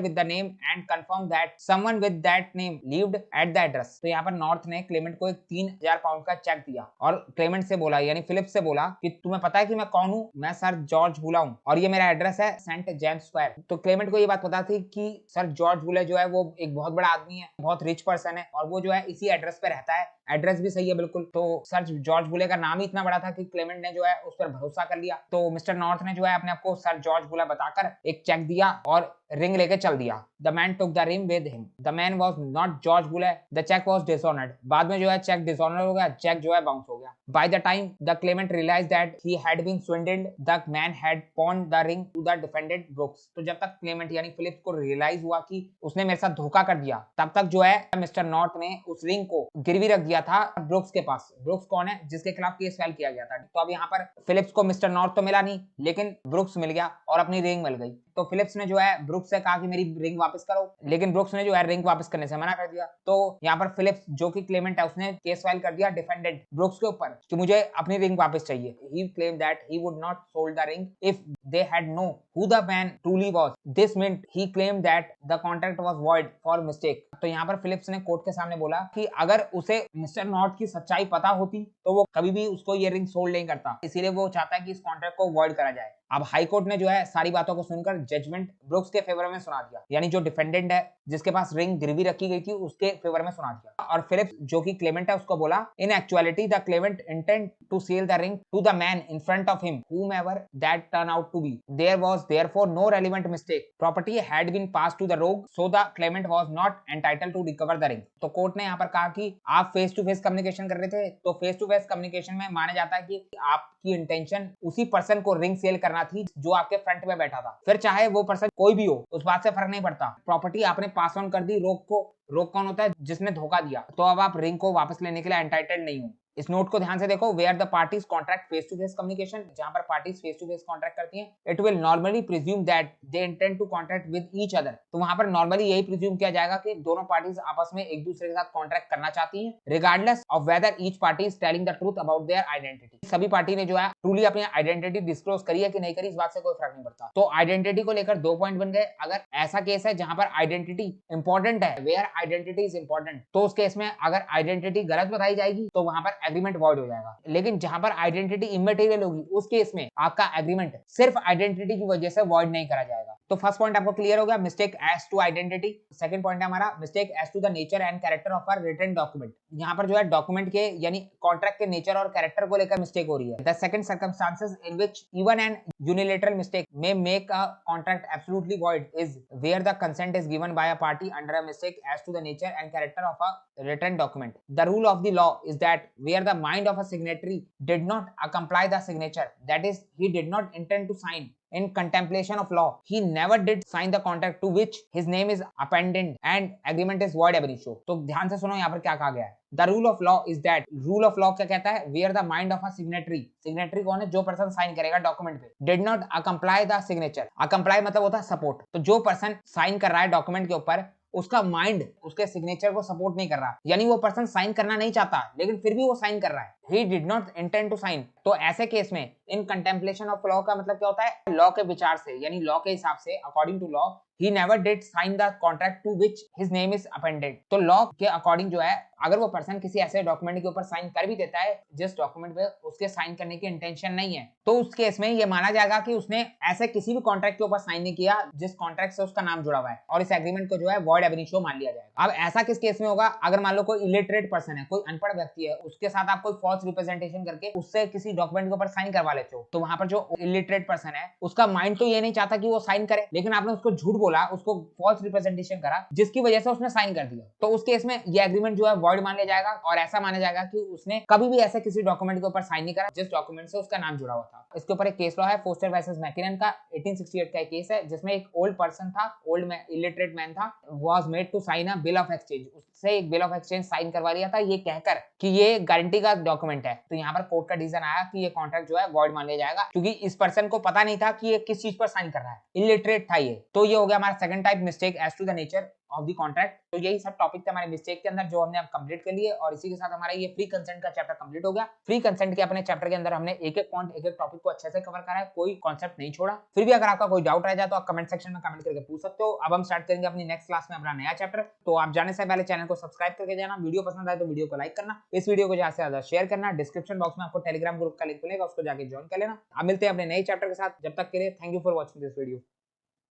with the name and confirmed that someone with that name lived at the address. तो यहाँ पर north ने Clement को एक 3000 pound का check दिया और Clement से बोला, यानी फिलिप्स से बोला कि तुम्हें पता है कि मैं कौन हूँ? मैं सर जॉर्ज बुला हूँ और ये मेरा एड्रेस है सेंट जेम्स स्क्वायर। तो क्लेमेंट को ये बात पता थी कि सर जॉर्ज बुले जो है वो एक बहुत बड़ा आदमी है, बहुत रिच पर्सन है और वो जो है इसी एड्रेस पे रहता है। एड्रेस भी सही है बिल्कुल। तो सर जॉर्ज बुले का नाम ही इतना बड़ा था कि क्लेमेंट ने जो है उस पर भरोसा कर लिया। तो मिस्टर नॉर्थ ने जो है अपने आप को सर जॉर्ज बुले बताकर एक चेक दिया और रिंग लेके चल दिया। The man took the ring with him. The man was not George Bullough. The cheque was dishonoured. बाद में जो है चेक डिसऑनर हो गया, चेक जो है बाउंस हो गया। By the time the claimant realised that he had been swindled, the man had pawned the ring to the defended Brooks. तो जब तक क्लेमेंट यानी फिलिप्स को रियलाइज हुआ कि उसने मेरे साथ धोखा कर दिया, तब तक जो है मिस्टर नॉर्थ ने उस रिंग को गिरवी रख दिया था ब्रूक्स के पास। ब्रूक्स कौन है? जिसके खिलाफ केस फाइल किया गया था। तो अब यहाँ पर फिलिप्स को मिस्टर नॉर्थ तो मिला नहीं, लेकिन ब्रूक्स मिल गया और अपनी रिंग मिल गई। तो फिलिप्स ने जो है ब्रूक्स से कहा कि मेरी रिंग वापस करो, लेकिन ब्रूक्स ने जो है रिंग वापस करने से मना कर दिया। तो यहाँ पर फिलिप्स जो कि क्लेमेंट है, उसने केस फाइल कर दिया डिफेंडेड ब्रूक्स के ऊपर कि मुझे अपनी रिंग वापस चाहिए। He claimed that he would not sold the ring if they had know who the man truly was. This meant he claimed that the contract was void for mistake. तो यहाँ पर फिलिप्स ने court के सामने बोला कि अगर उसे मिस्टर नॉर्थ की सच्चाई पता होती तो वो कभी भी उसको ये रिंग सोल्ड नहीं करता, इसीलिए वो चाहता है कि इस कॉन्ट्रैक्ट को वॉइड करा जाए। अब हाई कोर्ट ने जो है सारी बातों को सुनकर जजमेंट ब्रूक्स के फेवर में सुना दिया, यानी जो डिफेंडेंट है जिसके पास रिंग गिरवी रखी गई थी उसके फेवर में सुना दिया। और फिलिप्स जो कि क्लेमेंट है उसको बोला, in actuality the claimant intend to sell the ring to the man in front of him whomever that turned out to be. There was therefore no relevant mistake. Property had been passed to the rogue, so the claimant was not entitled to recover the ring. तो court ने यहाँ पर कहा कि आप face to face communication कर रहे थे, तो फेस टू फेस कम्युनिकेशन में माना जाता है कि आपकी इंटेंशन उसी पर्सन को रिंग सेल करना थी जो आपके फ्रंट में बैठा था, फिर चाहे वो पर्सन कोई भी हो, उस बात से फर्क नहीं पड़ता। प्रॉपर्टी आपने पास ऑन कर दी रोग को। रोग कौन होता है? जिसने धोखा दिया। तो अब आप रिंग को वापस लेने के लिए एंटाइटल्ड नहीं हो। इस नोट को ध्यान से देखो, where the parties contract face to face communication, जहां पर parties face to face contract करती हैं, it will normally presume that they intend to contract with each other. तो वहां पर नॉर्मली यही प्रिज्यूम किया जाएगा कि दोनों पार्टीज आपस में एक दूसरे के साथ कॉन्ट्रैक्ट करना चाहती हैं, regardless of whether each party is telling the truth about their identity. सभी पार्टी ने जो है ट्रूली अपनी आइडेंटिटी डिस्क्लोज करी है कि नहीं करी, इस बात से कोई फर्क नहीं पड़ता। तो आइडेंटिटी को लेकर 2 पॉइंट बन गए। अगर ऐसा केस है जहां पर आइडेंटिटी इंपॉर्टेंट है, वेयर आइडेंटिटी इज इंपॉर्टेंट, तो उस केस में अगर आइडेंटिटी गलत बताई जाएगी तो वहां पर एग्रीमेंट वॉइड हो जाएगा। लेकिन जहां पर आइडेंटिटी इमटेरियल होगी, उस केस में आपका एग्रीमेंट सिर्फ आइडेंटिटी की वजह से वॉइड नहीं करा जाएगा। तो फर्स्ट पॉइंट आपको क्लियर हो गया, mistake as to identity. Second point है हमारा mistake as to the nature and character of a written document. यहाँ पर जो है डॉक्यूमेंट के यानी कॉन्ट्रैक्ट के नेचर और कैरेक्टर को लेकर मिस्टेक हो रही है। The second circumstances in which even an unilateral mistake may make a contract absolutely void is where the consent is given by a party under a mistake as to the nature and character of a written document. The rule of the law is that where the mind of a signatory did not accompany the signature, that is, he did not intend to sign in contemplation of law, he never did sign the contract to which his name is appended and agreement is void ab initio. तो ध्यान से सुनो यहाँ पर क्या कहा गया है। The rule of law is that, rule of law क्या कहता है, where the mind of a signatory, signatory कौन है, जो पर्सन साइन करेगा डॉक्यूमेंट पे, did not accompany the signature, accompany मतलब होता है सपोर्ट, तो जो पर्सन साइन कर रहा है डॉक्यूमेंट के ऊपर उसका माइंड उसके सिग्नेचर को सपोर्ट नहीं कर रहा, यानी वो पर्सन साइन करना नहीं चाहता लेकिन फिर भी वो साइन कर रहा है, he did not intend to sign। तो ऐसे केस में इन कंटेम्पलेशन ऑफ लॉ का मतलब क्या होता है, लॉ के विचार से यानी लॉ के हिसाब से, according to law he never did sign the contract to which his name is appended। तो लॉ के अकॉर्डिंग जो है अगर वो पर्सन किसी ऐसे डॉक्यूमेंट के ऊपर साइन कर भी देता है जिस डॉक्यूमेंट पे उसके साइन करने की इंटेंशन नहीं है, तो उस केस में ये माना जाएगा कि उसने ऐसे किसी भी कॉन्ट्रैक्ट के ऊपर साइन नहीं किया जिस कॉन्ट्रैक्ट से उसका नाम जुड़ा हुआ है, और इस एग्रीमेंट को जो है वॉइड एब इनिशियो मान लिया जाएगा। अब ऐसा किस केस में होगा, अगर मान लो कोई इलिटरेट पर्सन है, कोई अनपढ़ व्यक्ति है, उसके साथ आप कोई फॉल्स रिप्रेजेंटेशन करके उससे किसी डॉक्यूमेंट के ऊपर साइन करवा लेते हो, तो वहां पर जो इलिटरेट पर्सन है उसका माइंड तो ये नहीं चाहता कि वो साइन करे, लेकिन आपने उसको झूठ बोला, उसको फॉल्स रिप्रेजेंटेशन करा जिसकी वजह से उसने साइन कर दिया, तो उस केस में ये एग्रीमेंट जो है वॉइड मान लिया जाएगा और ऐसा माना जाएगा कि उसने कभी भी ऐसे किसी डॉक्यूमेंट के ऊपर साइन नहीं करा जिस डॉक्यूमेंट से उसका नाम जुड़ा हुआ था। इसके ऊपर एक केस लॉ है, फोस्टर वर्सेस मैकिनन का, 1868 का एक केस है जिसमें एक ओल्ड पर्सन था, ओल्ड इलिटरेट मैन था, was made to sign a bill of exchange, उससे एक बिल ऑफ एक्सचेंज साइन करवा लिया था ये कहकर कि ये गारंटी का डॉक्यूमेंट है। तो यहाँ पर कोर्ट का डिसीजन आया कि ये कॉन्ट्रैक्ट जो है वॉइड मान लिया जाएगा क्योंकि इस पर्सन को पता नहीं था कि ये किस चीज पर साइन कर रहा है, इलिटरेट था ये। तो ये हो गया हमारा second type, mistake as to the nature of the contract. तो यही सब टॉपिक थे हमारे मिस्टेक के अंदर जो हमने अब कंप्लीट कर लिए, और इसी के साथ हमारा ये फ्री कंसेंट का चैप्टर कंप्लीट हो गया। फ्री कंसेंट के अपने चैप्टर के अंदर हमने एक एक पॉइंट, एक एक टॉपिक को अच्छे से कवर करा है, कोई कॉन्सेप्ट नहीं छोड़ा। फिर भी अगर आपका कोई डाउट रह जाए तो आप कमेंट सेक्शन में कमेंट करके पूछ सकते हो। अब हम स्टार्ट करेंगे अपनी नेक्स्ट क्लास में अपना नया चैप्टर, तो आप जाने से पहले चैनल को सब्सक्राइब करके जाना, वीडियो पसंद आए तो वीडियो को लाइक करना, इस वीडियो को ज्यादा से ज्यादा शेयर करना, डिस्क्रिप्शन बॉक्स में आपको टेलीग्राम ग्रुप का लिंक मिलेगा, उसको जाके ज्वाइन कर लेना। अब मिलते हैं अपने नए चैप्टर के साथ, जब तक के लिए thank you for watching this video.